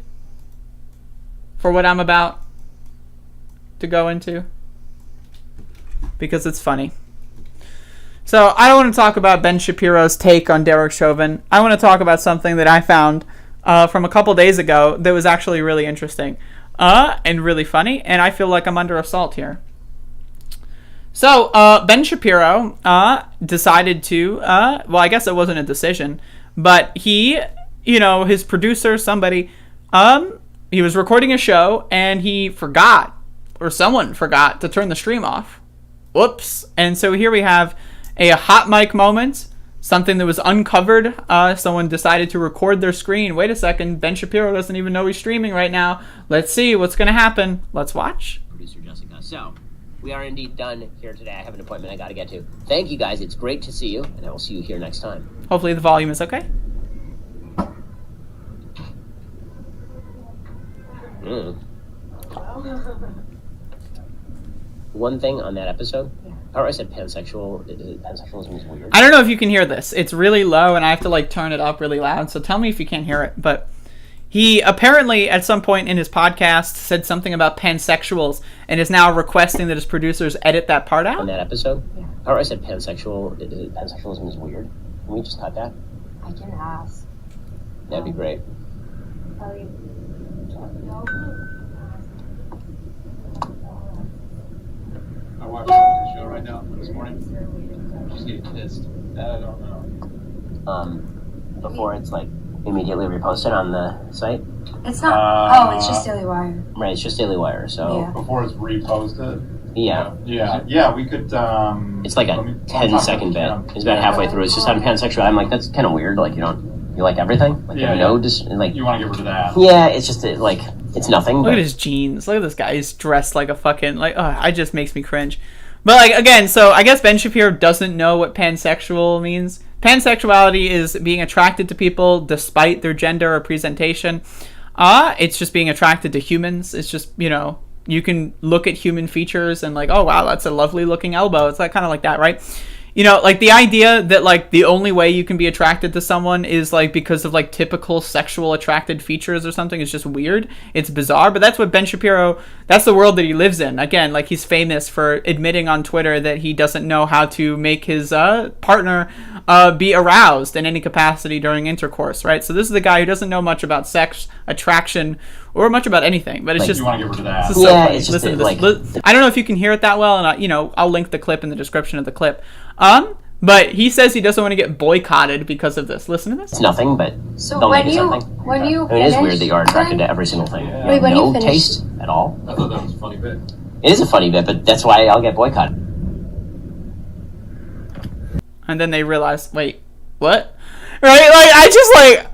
for what I'm about to go into? Because it's funny. So I don't want to talk about Ben Shapiro's take on Derek Chauvin. I want to talk about something that I found from a couple days ago that was actually really interesting and really funny, and I feel like I'm under assault here. So Ben Shapiro decided to, well, I guess it wasn't a decision, but he, his producer, somebody, he was recording a show and he forgot, or someone forgot to turn the stream off. Whoops. And so here we have a hot mic moment, something that was uncovered. Someone decided to record their screen. Wait a second, Ben Shapiro doesn't even know he's streaming right now. Let's see what's going to happen. Let's watch. Producer Jessica. So, we are indeed done here today. I have an appointment I got to get to. Thank you guys. It's great to see you, and I will see you here next time. Hopefully the volume is okay. One thing on that episode, I said pansexualism is weird. I don't know if you can hear this. It's really low and I have to like turn it up really loud, so tell me if you can't hear it. But He apparently, at some point in his podcast, said something about pansexuals and is now requesting that his producers edit that part out. In that episode? Yeah. Or I said pansexual. Pansexualism is weird. Can we just cut that? I can ask. That'd be great. I watched the show right now this morning. She's getting pissed. That I don't know. Before it's like immediately reposted on the site? It's not. It's just Daily Wire. Right, it's just Daily Wire, so... Yeah. Before it's reposted? Yeah. Yeah, we could, It's like a 10-second bit. It's about halfway through. It's just on pansexual. I'm like, that's kind of weird. Like, you like everything? Like, yeah, like... You want to get rid of that. Yeah, it's just, like, it's nothing. Look at his jeans. Look at this guy. He's dressed like a fucking, like, it just makes me cringe. But, like, again, so I guess Ben Shapiro doesn't know what pansexual means. Pansexuality is being attracted to people despite their gender or presentation. It's just being attracted to humans. It's just, you can look at human features and like, oh wow, that's a lovely looking elbow. It's like kind of like that, right? Like the idea that like the only way you can be attracted to someone is like because of like typical sexual attracted features or something is just weird. It's bizarre, but that's what Ben Shapiro, that's the world that he lives in. Again, like he's famous for admitting on Twitter that he doesn't know how to make his partner be aroused in any capacity during intercourse, right? So this is the guy who doesn't know much about sex, attraction, or much about anything, but it's just, you want to get rid of that. This is so funny. Listen to this. I don't know if you can hear it that well, and I'll link the clip in the description of the clip. But he says he doesn't want to get boycotted because of this. Listen to this. It's nothing, but so when you it is weird that you are attracted to every single thing. Wait, when no you taste at all. I thought that was a funny bit. It is a funny bit, but that's why I'll get boycotted. And then they realize, wait, what? Right? Like I just like,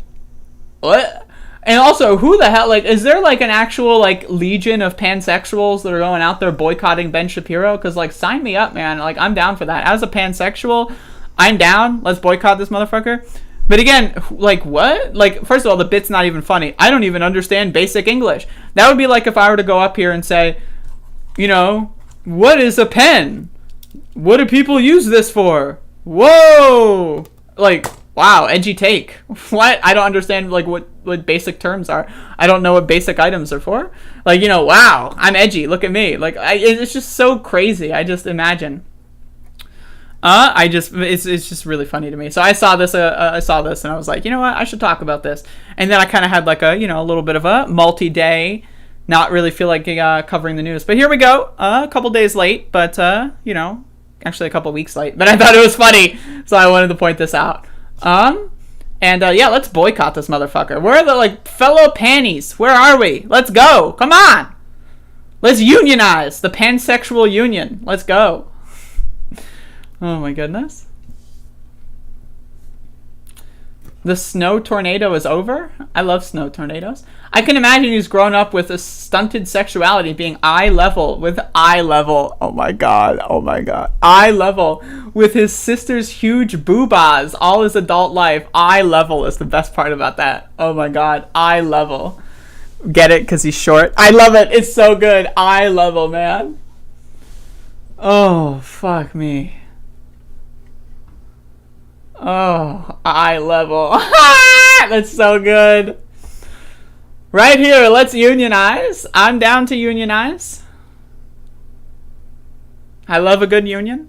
what? And also, who the hell, like, is there, like, an actual, like, legion of pansexuals that are going out there boycotting Ben Shapiro? Because, like, sign me up, man. Like, I'm down for that. As a pansexual, I'm down. Let's boycott this motherfucker. But again, like, what? Like, first of all, the bit's not even funny. I don't even understand basic English. That would be like if I were to go up here and say, what is a pen? What do people use this for? Whoa! Like... Wow, edgy take. What? I don't understand like what basic terms are. I don't know what basic items are for. Like, wow, I'm edgy. Look at me. Like, it's just so crazy. I just imagine. It's just really funny to me. So I saw this and I was like, you know what? I should talk about this. And then I kind of had like a little bit of a multi-day, not really feel like covering the news. But here we go. A couple days late, but actually a couple weeks late. But I thought it was funny, so I wanted to point this out. Let's boycott this motherfucker. Where are the, like, fellow panties? Where are we? Let's go. Come on. Let's unionize. The pansexual union. Let's go. Oh, my goodness. The snow tornado is over? I love snow tornadoes. I can imagine he's grown up with a stunted sexuality being eye level. Oh my god. Eye level with his sister's huge boobas all his adult life. Eye level is the best part about that. Oh my god. Eye level. Get it? Because he's short? I love it. It's so good. Eye level, man. Oh, fuck me. Oh, eye level. That's so good. Right here, let's unionize. I'm down to unionize. I love a good union.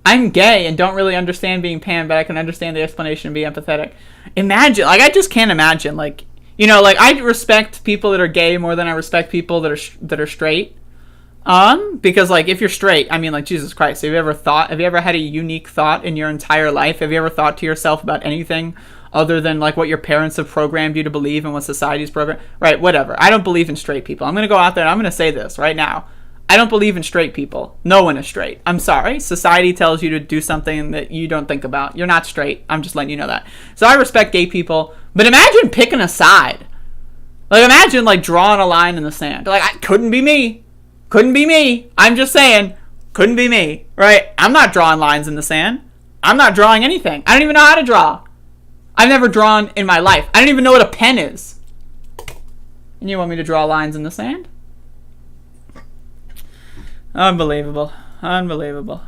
I'm gay and don't really understand being pan, but I can understand the explanation and be empathetic. Imagine, like, I just can't imagine, like, like I respect people that are gay more than I respect people that are straight. Because like if you're straight, I mean, like, Jesus Christ, have you ever had a unique thought in your entire life? Have you ever thought to yourself about anything other than like what your parents have programmed you to believe and what society's programmed? Right, whatever. I don't believe in straight people. I'm going to go out there and I'm going to say this right now. I don't believe in straight people. No one is straight. I'm sorry. Society tells you to do something that you don't think about. You're not straight. I'm just letting you know that. So I respect gay people, but imagine picking a side. Like, imagine, like, drawing a line in the sand. Like, couldn't be me. Couldn't be me. I'm just saying, couldn't be me. Right? I'm not drawing lines in the sand. I'm not drawing anything. I don't even know how to draw. I've never drawn in my life. I don't even know what a pen is. And you want me to draw lines in the sand? Unbelievable. Unbelievable.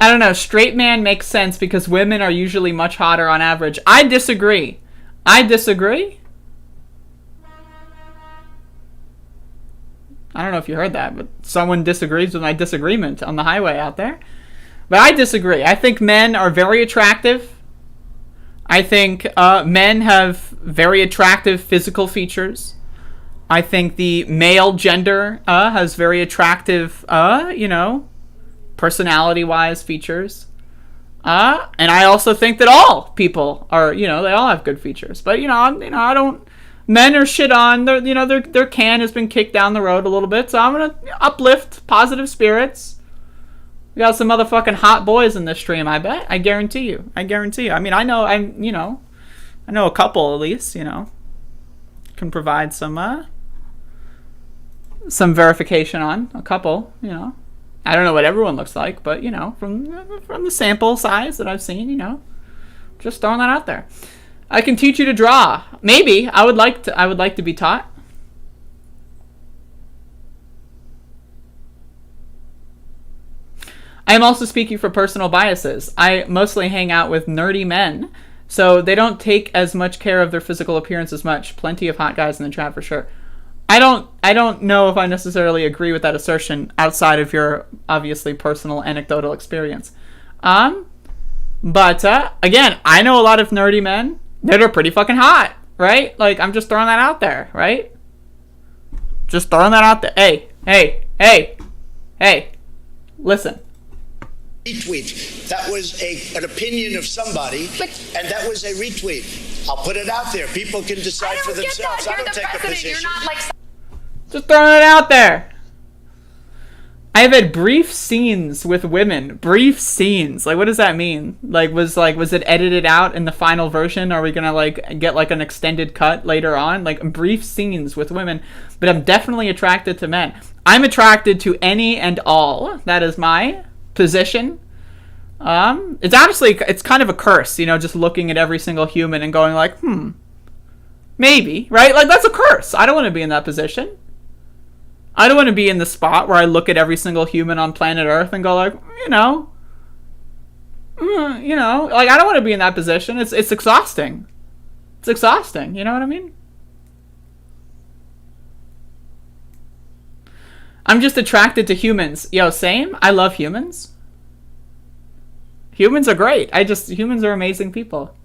I don't know. Straight man makes sense because women are usually much hotter on average. I disagree. I don't know if you heard that, but someone disagrees with my disagreement on the highway out there. But I disagree. I think men are very attractive. I think men have very attractive physical features. I think the male gender has very attractive, personality-wise features. And I also think that all people are, they all have good features. But, I don't... Men are shit on. Their can has been kicked down the road a little bit, so I'm gonna uplift positive spirits. We got some motherfucking hot boys in this stream, I bet. I guarantee you. I mean, I know a couple at least, can provide some verification on a couple, I don't know what everyone looks like, but, from the sample size that I've seen, just throwing that out there. I can teach you to draw. Maybe. I would like to be taught. I am also speaking for personal biases. I mostly hang out with nerdy men, so they don't take as much care of their physical appearance as much. Plenty of hot guys in the chat for sure. I don't know if I necessarily agree with that assertion outside of your obviously personal anecdotal experience. But again, I know a lot of nerdy men that are pretty fucking hot, right? Like, I'm just throwing that out there, right? Just throwing that out there. Hey, listen. Retweet. That was an opinion of somebody, and that was a retweet. I'll put it out there. People can decide for themselves. I don't take a position. Just throwing it out there. I have had brief scenes with women. Brief scenes. Like, what does that mean? Was it edited out in the final version? Are we gonna get an extended cut later on? Brief scenes with women. But I'm definitely attracted to men. I'm attracted to any and all. That is my position. It's kind of a curse, just looking at every single human and going maybe, right? That's a curse. I don't want to be in that position. I don't want to be in the spot where I look at every single human on planet Earth and go I don't want to be in that position. It's exhausting. It's exhausting. You know what I mean? I'm just attracted to humans. Yo, same. I love humans. Humans are great. Humans are amazing people.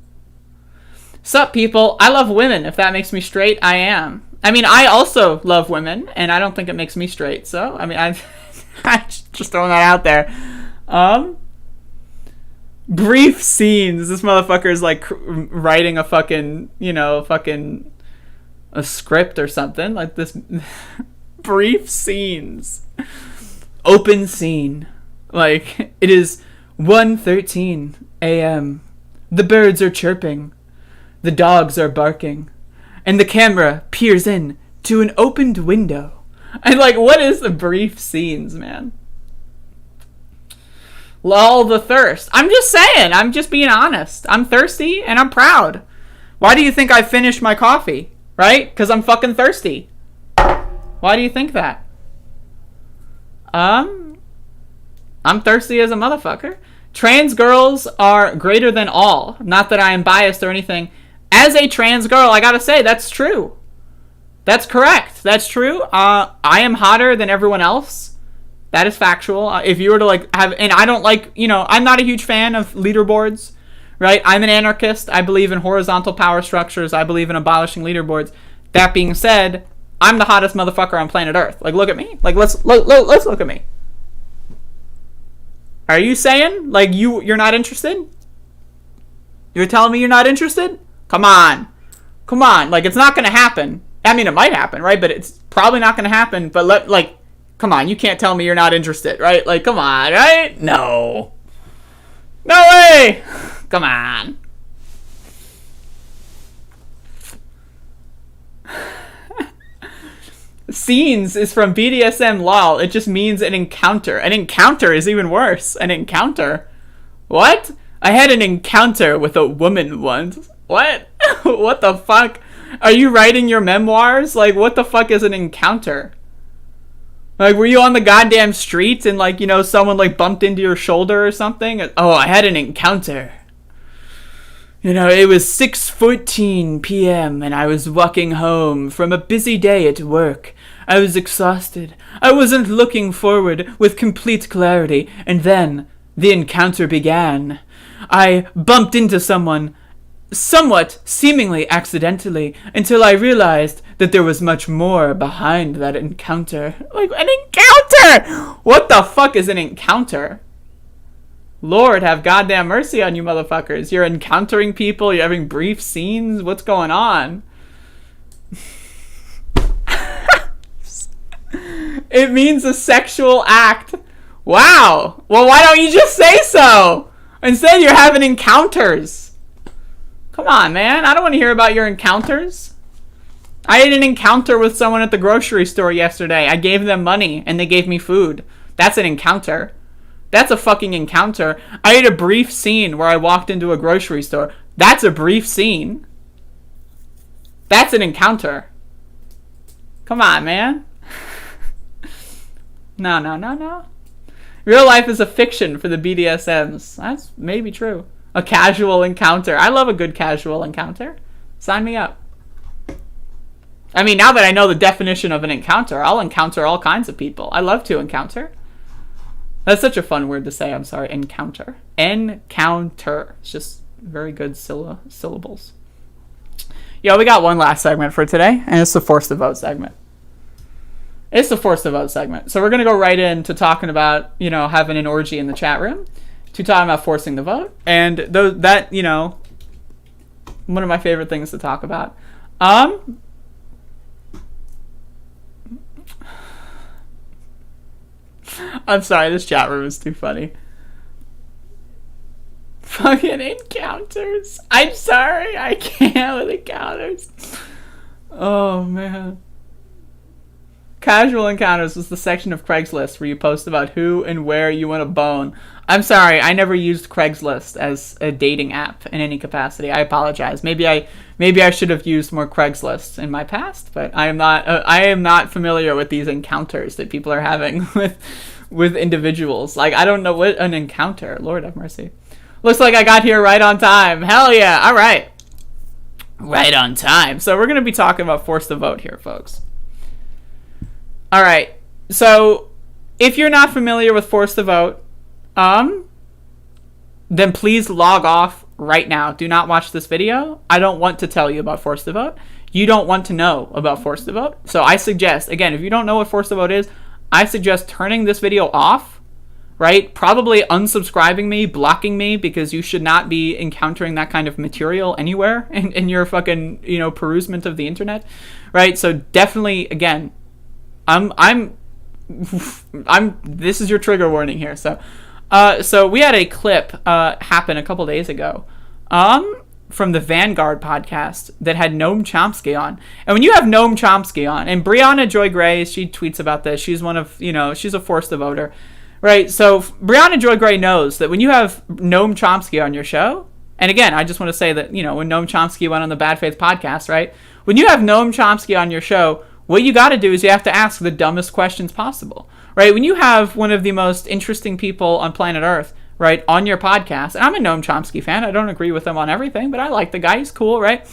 Sup, people? I love women. If that makes me straight, I am. I mean, I also love women, and I don't think it makes me straight. So, I mean, I'm just throwing that out there. Brief scenes. This motherfucker is writing a fucking, a script or something. This. Brief scenes. Open scene. It is 1:13 a.m. The birds are chirping. The dogs are barking. And the camera peers in to an opened window. And what is the brief scenes, man? Lull the thirst. I'm just saying. I'm just being honest. I'm thirsty and I'm proud. Why do you think I finished my coffee? Right? Because I'm fucking thirsty. Why do you think that? I'm thirsty as a motherfucker. Trans girls are greater than all. Not that I am biased or anything. As a trans girl, I gotta say, that's true. That's correct. That's true. I am hotter than everyone else. That is factual. If you were to have, and I don't I'm not a huge fan of leaderboards, right? I'm an anarchist. I believe in horizontal power structures. I believe in abolishing leaderboards. That being said, I'm the hottest motherfucker on planet Earth. Look at me. Let's look at me. Are you saying you're not interested? You're telling me you're not interested? Come on. It's not gonna happen. I mean, it might happen, right? But it's probably not gonna happen. But come on. You can't tell me you're not interested, right? Come on, right? No way. Come on. Scenes is from BDSM lol. It just means an encounter. An encounter is even worse. An encounter? What? I had an encounter with a woman once. What? What the fuck? Are you writing your memoirs? What the fuck is an encounter? Like, were you on the goddamn street and, like, you know, someone, like, bumped into your shoulder or something? Oh, I had an encounter. You know, it was 6:14 p.m. and I was walking home from a busy day at work. I was exhausted. I wasn't looking forward with complete clarity. And then the encounter began. I bumped into someone, somewhat seemingly accidentally, until I realized that there was much more behind that encounter. Like, an encounter! What the fuck is an encounter? Lord, have goddamn mercy on you motherfuckers. You're encountering people, you're having brief scenes. What's going on? It means a sexual act. Wow. Well, why don't you just say so? Instead, you're having encounters. Come on, man. I don't want to hear about your encounters. I had an encounter with someone at the grocery store yesterday. I gave them money, and they gave me food. That's an encounter. That's a fucking encounter. I had a brief scene where I walked into a grocery store. That's a brief scene. That's an encounter. Come on, man. No. Real life is a fiction for the BDSMs. That's maybe true. A casual encounter. I love a good casual encounter. Sign me up. I mean, now that I know the definition of an encounter, I'll encounter all kinds of people. I love to encounter. That's such a fun word to say. I'm sorry. Encounter. Encounter. It's just very good syllables. Yo, we got one last segment for today, and it's the Force the Vote segment. It's the Force the Vote segment. So we're going to go right into talking about, you know, having an orgy in the chat room, to talking about forcing the vote, and that, you know, one of my favorite things to talk about. I'm sorry, this chat room is too funny. Fucking encounters. I'm sorry, I can't with encounters. Oh, man. Casual encounters was the section of Craigslist where you post about who and where you want to bone. I'm sorry, I never used Craigslist as a dating app in any capacity. I apologize. Maybe I should have used more Craigslist in my past, but I am not familiar with these encounters that people are having with individuals. Like, I don't know what an encounter. Lord have mercy. Looks like I got here right on time. Hell yeah. All right. Right on time. So we're going to be talking about Force the Vote here, folks. All right. So if you're not familiar with Force the Vote, then please log off right now. Do not watch this video. I don't want to tell you about Force the Vote. You don't want to know about Force the Vote. So I suggest, again, if you don't know what Force the Vote is, I suggest turning this video off, right? Probably unsubscribing me, blocking me, because you should not be encountering that kind of material anywhere in your fucking, you know, perusement of the internet, right? So definitely, again, this is your trigger warning here. So we had a clip happen a couple days ago from the Vanguard podcast that had Noam Chomsky on. And when you have Noam Chomsky on, and Brianna Joy Gray, she tweets about this. She's one of, you know, she's a Force the Voter, right? So Brianna Joy Gray knows that when you have Noam Chomsky on your show, and again, I just want to say that, you know, when Noam Chomsky went on the Bad Faith podcast, right? When you have Noam Chomsky on your show, what you got to do is you have to ask the dumbest questions possible, right? When you have one of the most interesting people on planet Earth, right, on your podcast, and I'm a Noam Chomsky fan. I don't agree with him on everything, but I like the guy. He's cool, right?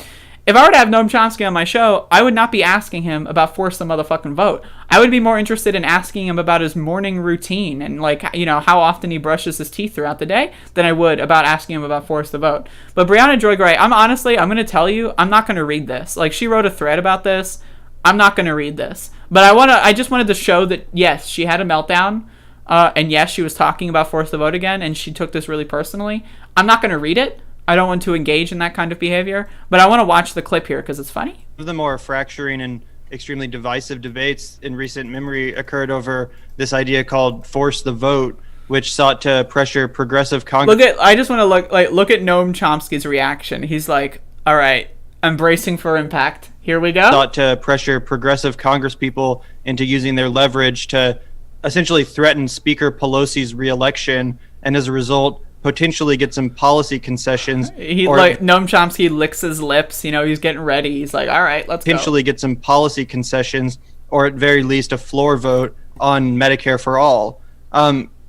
If I were to have Noam Chomsky on my show, I would not be asking him about Force the motherfucking Vote. I would be more interested in asking him about his morning routine and, like, you know, how often he brushes his teeth throughout the day than I would about asking him about Force the Vote. But Brianna Joy Gray, I'm going to tell you, I'm not going to read this. Like, she wrote a thread about this. I'm not going to read this. But I just wanted to show that, yes, she had a meltdown. And yes, she was talking about Force the Vote again, and she took this really personally. I'm not going to read it. I don't want to engage in that kind of behavior. But I want to watch the clip here because it's funny. One of the more fracturing and extremely divisive debates in recent memory occurred over this idea called Force the Vote, which sought to pressure progressive Congress. I just want to look at Noam Chomsky's reaction. He's like, all right, I'm bracing for impact. Here we go. Sought to pressure progressive Congress people into using their leverage to essentially threaten Speaker Pelosi's reelection, and as a result, potentially get some policy concessions. Noam Chomsky licks his lips. You know, he's getting ready. He's like, all right, let's potentially get some policy concessions, or at very least a floor vote on Medicare for all.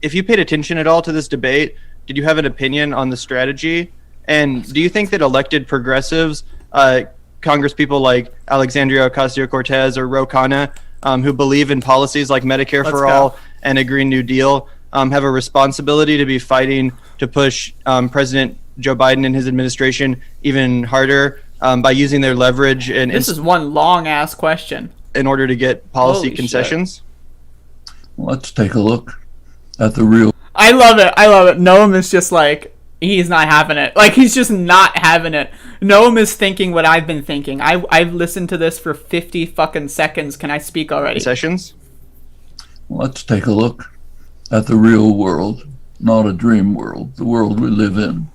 If you paid attention at all to this debate, did you have an opinion on the strategy? And do you think that elected progressives, congresspeople like Alexandria Ocasio-Cortez or Ro Khanna, who believe in policies like Medicare for all and a Green New Deal, have a responsibility to be fighting to push President Joe Biden and his administration even harder by using their leverage? And this is one long-ass question. In order to get policy Holy concessions? Let's take a look at the real... I love it. Noam is just like, he's not having it. Like, he's just not having it. Noam is thinking what I've been thinking. I've listened to this for 50 fucking seconds. Can I speak already? Concessions? Let's take a look at the real world, not a dream world, the world we live in.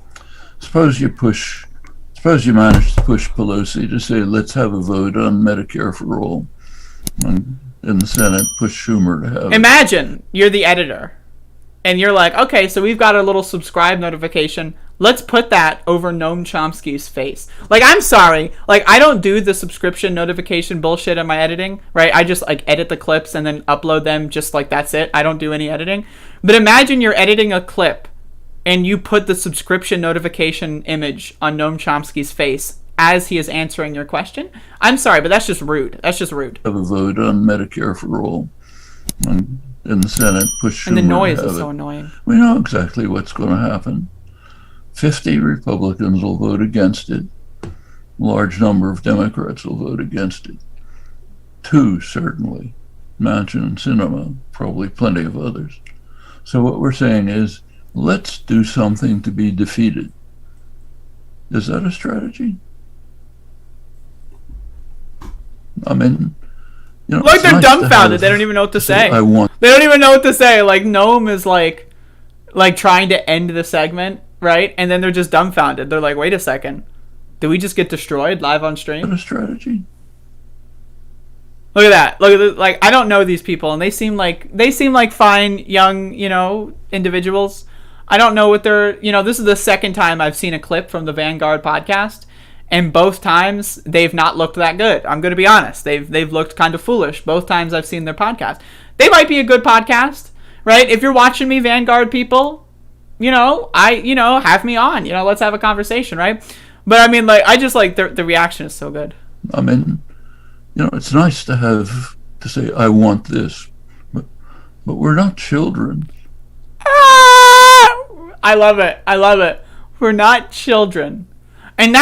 Suppose you manage to push Pelosi to say, let's have a vote on Medicare for all. And in the Senate, push Schumer to have Imagine you're the editor, and you're like, okay, so we've got a little subscribe notification. Let's put that over Noam Chomsky's face. Like, I'm sorry. Like, I don't do the subscription notification bullshit in my editing, right? I just, like, edit the clips and then upload them just like that's it. I don't do any editing. But imagine you're editing a clip and you put the subscription notification image on Noam Chomsky's face as he is answering your question. I'm sorry, but that's just rude. That's just rude. Have a vote on Medicare for all. And in the Senate, push Schumer and the noise to have is so it. Annoying. We know exactly what's going to happen. 50 Republicans will vote against it. A large number of Democrats will vote against it. 2, certainly. Manchin and Sinema, probably plenty of others. So what we're saying is, let's do something to be defeated. Is that a strategy? I mean, you know, like, they're nice dumbfounded. They don't even know what to say. They don't even know what to say. Like, Noam is like trying to end the segment, right? And then they're just dumbfounded. They're like, wait a second. Did we just get destroyed live on stream? What a strategy. Look at that. Look at this. Like, I don't know these people, and they seem like fine, young, individuals. I don't know what they're, this is the second time I've seen a clip from the Vanguard podcast, and both times they've not looked that good. I'm going to be honest. They've looked kind of foolish both times I've seen their podcast. They might be a good podcast, right? If you're watching me, Vanguard people, have me on. Let's have a conversation, right? But I mean, like, I just like the reaction is so good. I mean, it's nice to say, I want this, but we're not children. I love it. We're not children. And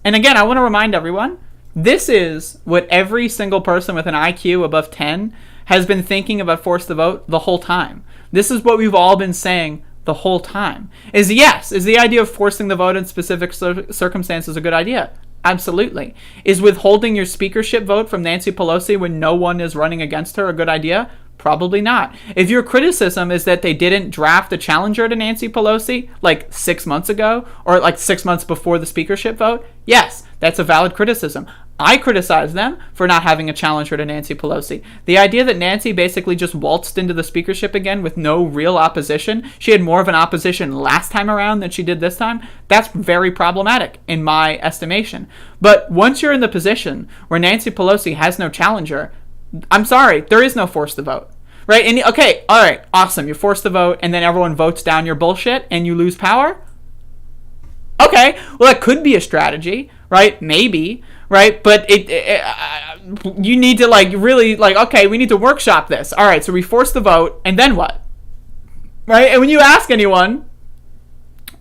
again, I want to remind everyone, this is what every single person with an IQ above 10 has been thinking about force the vote the whole time. This is what we've all been saying the whole time. Is the idea of forcing the vote in specific circumstances a good idea? Absolutely. Is withholding your speakership vote from Nancy Pelosi when no one is running against her a good idea? Probably not. If your criticism is that they didn't draft a challenger to Nancy Pelosi like 6 months ago, or like 6 months before the speakership vote, yes, that's a valid criticism. I criticize them for not having a challenger to Nancy Pelosi. The idea that Nancy basically just waltzed into the speakership again with no real opposition, she had more of an opposition last time around than she did this time, that's very problematic in my estimation. But once you're in the position where Nancy Pelosi has no challenger, I'm sorry, there is no force to vote. Right? And okay, all right, awesome. You force the vote and then everyone votes down your bullshit and you lose power? Okay, well, that could be a strategy, right? Maybe, right? But you need to really okay, we need to workshop this. All right, so we force the vote and then what? Right? And when you ask anyone,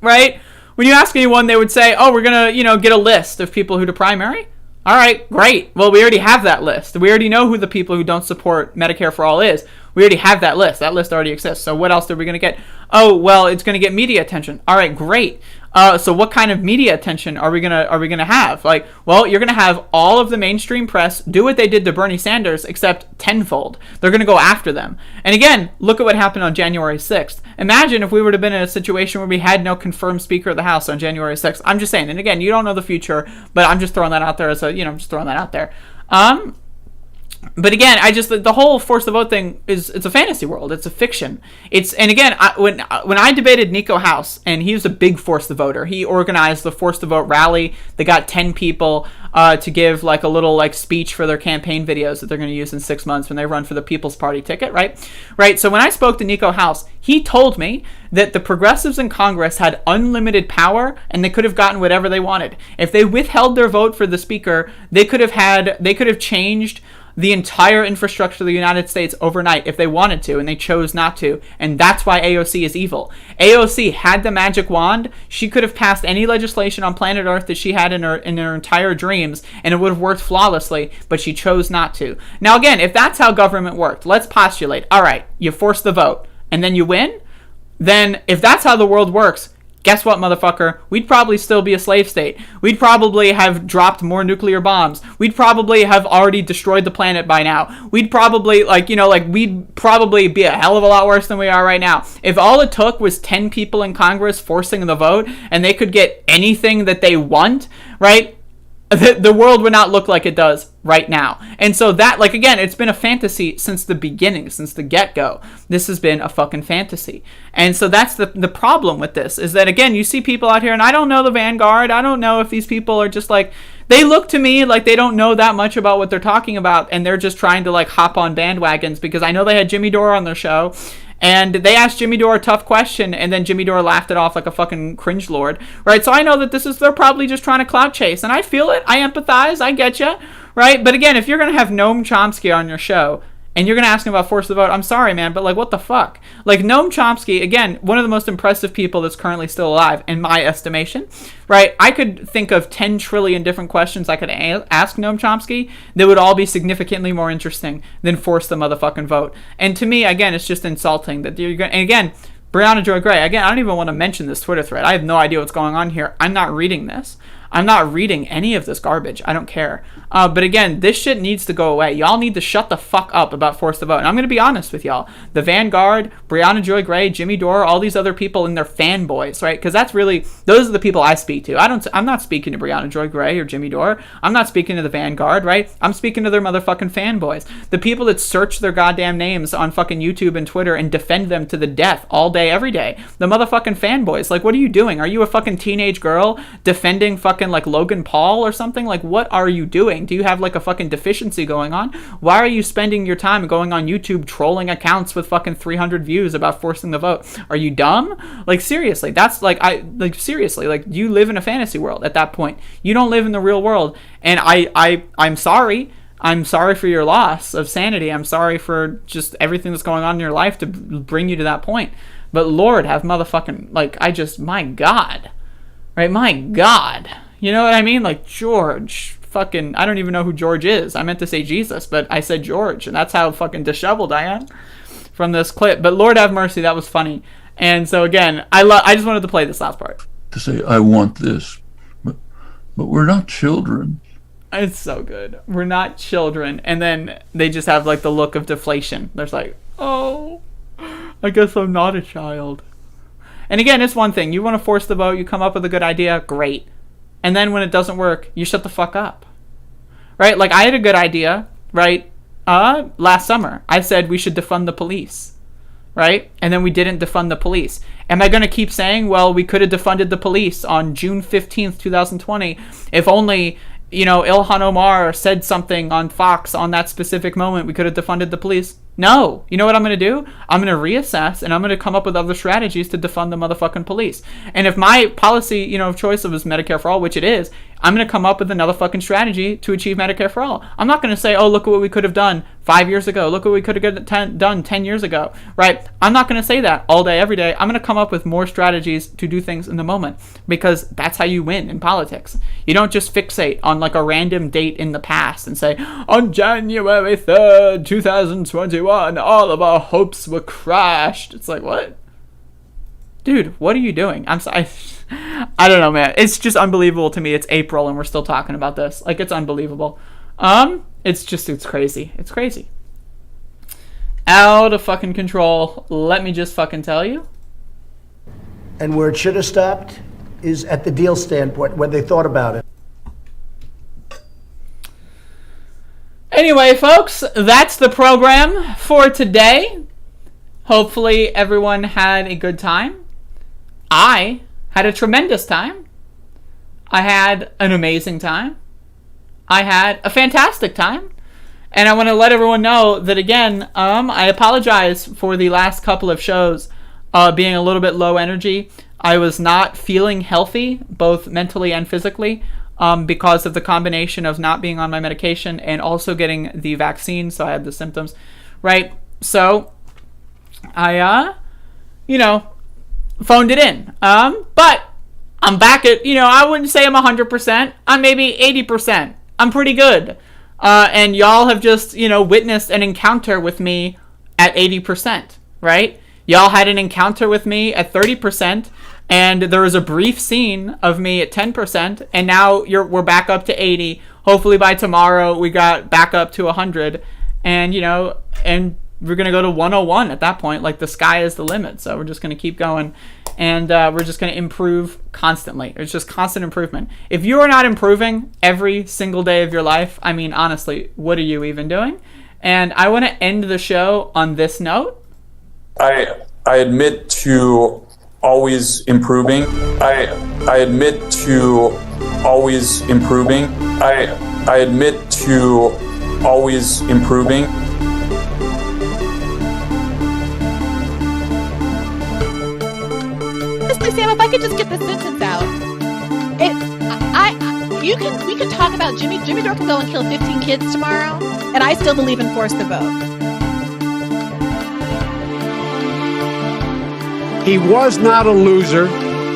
right? When you ask anyone, they would say, oh, we're going to, get a list of people who to primary. All right, great. Well, we already have that list. We already know who the people who don't support Medicare for all is. We already have that list. That list already exists. So what else are we going to get? Oh, well, it's going to get media attention. All right, great. So what kind of media attention are we gonna have? Well, you're gonna have all of the mainstream press do what they did to Bernie Sanders, except tenfold. They're gonna go after them. And again, look at what happened on January 6th. Imagine if we would have been in a situation where we had no confirmed Speaker of the House on January 6th. I'm just saying. And again, you don't know the future, but I'm just throwing that out there as just throwing that out there. But again, the whole force the vote thing it's a fantasy world. It's a fiction. And again, when I debated Nico House, and he was a big force the voter. He organized the force the vote rally. They got 10 people to give like a little like speech for their campaign videos that they're going to use in 6 months when they run for the People's Party ticket, right? So when I spoke to Nico House, he told me that the progressives in Congress had unlimited power and they could have gotten whatever they wanted. If they withheld their vote for the speaker, they could have changed the entire infrastructure of the United States overnight if they wanted to, and they chose not to. And that's why AOC is evil. AOC had the magic wand. She could have passed any legislation on planet Earth that she had in her entire dreams, and it would have worked flawlessly, but she chose not to. Now again, if that's how government worked, let's postulate, all right, you force the vote, and then you win? Then if that's how the world works, guess what, motherfucker? We'd probably still be a slave state. We'd probably have dropped more nuclear bombs. We'd probably have already destroyed the planet by now. We'd probably, we'd probably be a hell of a lot worse than we are right now. If all it took was 10 people in Congress forcing the vote, and they could get anything that they want, right? The world would not look like it does right now. And so that, again, it's been a fantasy since the beginning, since the get-go. This has been a fucking fantasy. And so that's the problem with this, is that, again, you see people out here, and I don't know the vanguard. I don't know if these people are just they look to me like they don't know that much about what they're talking about, and they're just trying to, hop on bandwagons, because I know they had Jimmy Dore on their show, and they asked Jimmy Dore a tough question, and then Jimmy Dore laughed it off like a fucking cringe lord, right? So I know that they're probably just trying to clout chase, and I feel it. I empathize. I get you, right? But again, if you're going to have Noam Chomsky on your show, and you're going to ask him about force the vote, I'm sorry, man, but what the fuck? Noam Chomsky, again, one of the most impressive people that's currently still alive, in my estimation, right? I could think of 10 trillion different questions I could ask Noam Chomsky that would all be significantly more interesting than force the motherfucking vote. And to me, again, it's just insulting that you're going. And again, Brianna Joy Gray, again, I don't even want to mention this Twitter thread. I have no idea what's going on here. I'm not reading this. I'm not reading any of this garbage. I don't care. But again, this shit needs to go away. Y'all need to shut the fuck up about force the vote. And I'm going to be honest with y'all. The Vanguard, Brianna Joy Gray, Jimmy Dore, all these other people and their fanboys, right? Because that's really, those are the people I speak to. I'm not speaking to Brianna Joy Gray or Jimmy Dore. I'm not speaking to the Vanguard, right? I'm speaking to their motherfucking fanboys. The people that search their goddamn names on fucking YouTube and Twitter and defend them to the death all day, every day. The motherfucking fanboys. What are you doing? Are you a fucking teenage girl defending fucking Logan Paul or something? What are you doing? Do you have a fucking deficiency going on? Why are you spending your time going on YouTube trolling accounts with fucking 300 views about forcing the vote? Are you dumb? Seriously, that's seriously, you live in a fantasy world at that point. You don't live in the real world. And I'm sorry. I'm sorry for your loss of sanity. I'm sorry for just everything that's going on in your life to bring you to that point. But Lord, have motherfucking, my God. Right? My God. You know what I mean? George, fucking, I don't even know who George is. I meant to say Jesus, but I said George, and that's how fucking disheveled I am from this clip. But Lord have mercy, that was funny. And so again, I just wanted to play this last part. To say, I want this, but we're not children. It's so good. We're not children. And then they just have the look of deflation. There's oh, I guess I'm not a child. And again, it's one thing. You want to force the vote, you come up with a good idea, great. And then when it doesn't work, you shut the fuck up. Right? I had a good idea, right? Last summer, I said we should defund the police. Right? And then we didn't defund the police. Am I going to keep saying, well, we could have defunded the police on June 15th, 2020, if only, Ilhan Omar said something on Fox on that specific moment, we could have defunded the police? No. You know what I'm going to do? I'm going to reassess, and I'm going to come up with other strategies to defund the motherfucking police. And if my policy, of choice was Medicare for all, which it is, I'm going to come up with another fucking strategy to achieve Medicare for all. I'm not going to say, oh, look at what we could have done 5 years ago. Look what we could have done 10 years ago, right? I'm not going to say that all day, every day. I'm going to come up with more strategies to do things in the moment, because that's how you win in politics. You don't just fixate on a random date in the past and say, on January 3rd, 2021, all of our hopes were crashed. It's what? Dude, what are you doing? I'm sorry. I don't know, man. It's just unbelievable to me. It's April and we're still talking about this. It's unbelievable. It's crazy. It's crazy. Out of fucking control. Let me just fucking tell you. And where it should have stopped is at the deal standpoint, when they thought about it. Anyway, folks, that's the program for today. Hopefully everyone had a good time. I had a tremendous time. I had an amazing time. I had a fantastic time. And I want to let everyone know that, again, I apologize for the last couple of shows being a little bit low energy. I was not feeling healthy, both mentally and physically, because of the combination of not being on my medication and also getting the vaccine, so I had the symptoms, right? So I, phoned it in. But I'm back at, I wouldn't say I'm 100%. I'm maybe 80%. I'm pretty good. And y'all have just, witnessed an encounter with me at 80%, right? Y'all had an encounter with me at 30%, and there was a brief scene of me at 10%, and now we're back up to 80. Hopefully by tomorrow we got back up to 100, and and we're gonna go to 101 at that point. Like, the sky is the limit, so we're just gonna keep going, and we're just gonna improve constantly. It's just constant improvement. If you are not improving every single day of your life, I mean, honestly, what are you even doing? And I want to end the show on this note. I admit to always improving. I admit to always improving. I admit to always improving. Mr. Sam, if I could just get this sentence out. We could talk about Jimmy Dore can go and kill 15 kids tomorrow, and I still believe in force the vote. He was not a loser.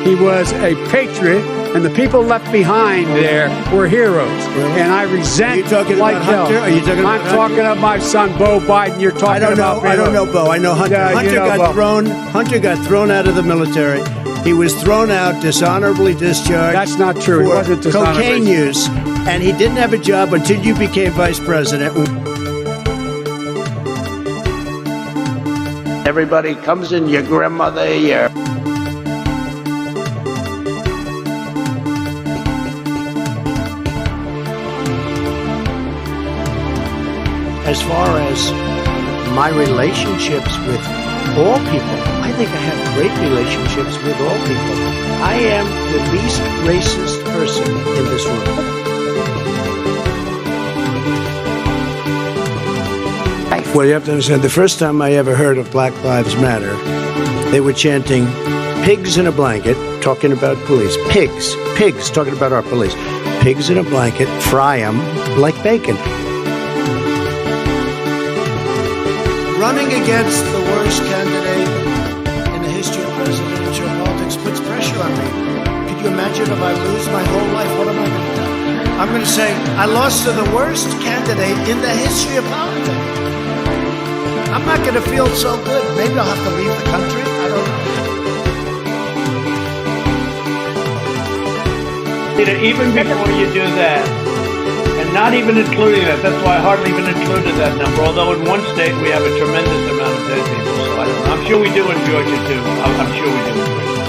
He was a patriot, and the people left behind there were heroes. Really? And I resent like hell. Hunter? Are you talking about I'm talking about my son, Bo Biden. You're talking about I don't know Bo. I know Hunter. Yeah, Hunter got thrown out of the military. He was thrown out, dishonorably discharged. That's not true. It wasn't dishonorably. Cocaine use, and he didn't have a job until you became vice president. Everybody comes in, your grandmother, your... As far as my relationships with all people, I think I have great relationships with all people. I am the least racist person in this room. Well, you have to understand, the first time I ever heard of Black Lives Matter, they were chanting, pigs in a blanket, talking about police. Pigs, talking about our police. Pigs in a blanket, fry them like bacon. Running against the worst candidate in the history of presidential politics puts pressure on me. Could you imagine if I lose my whole life? What am I going to do? I'm going to say, I lost to the worst candidate in the history of politics. I'm not going to feel so good. Maybe I'll have to leave the country. I don't know. Even before you do that, and not even including that, that's why I hardly even included that number, although in one state we have a tremendous amount of dead people, so I don't know. I'm sure we do in Georgia too. I'm sure we do in Georgia.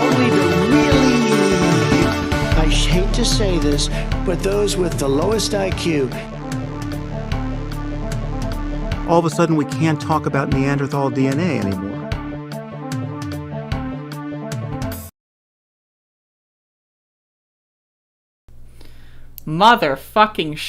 Only the really, I hate to say this, but those with the lowest IQ. All of a sudden we can't talk about Neanderthal DNA anymore. Motherfucking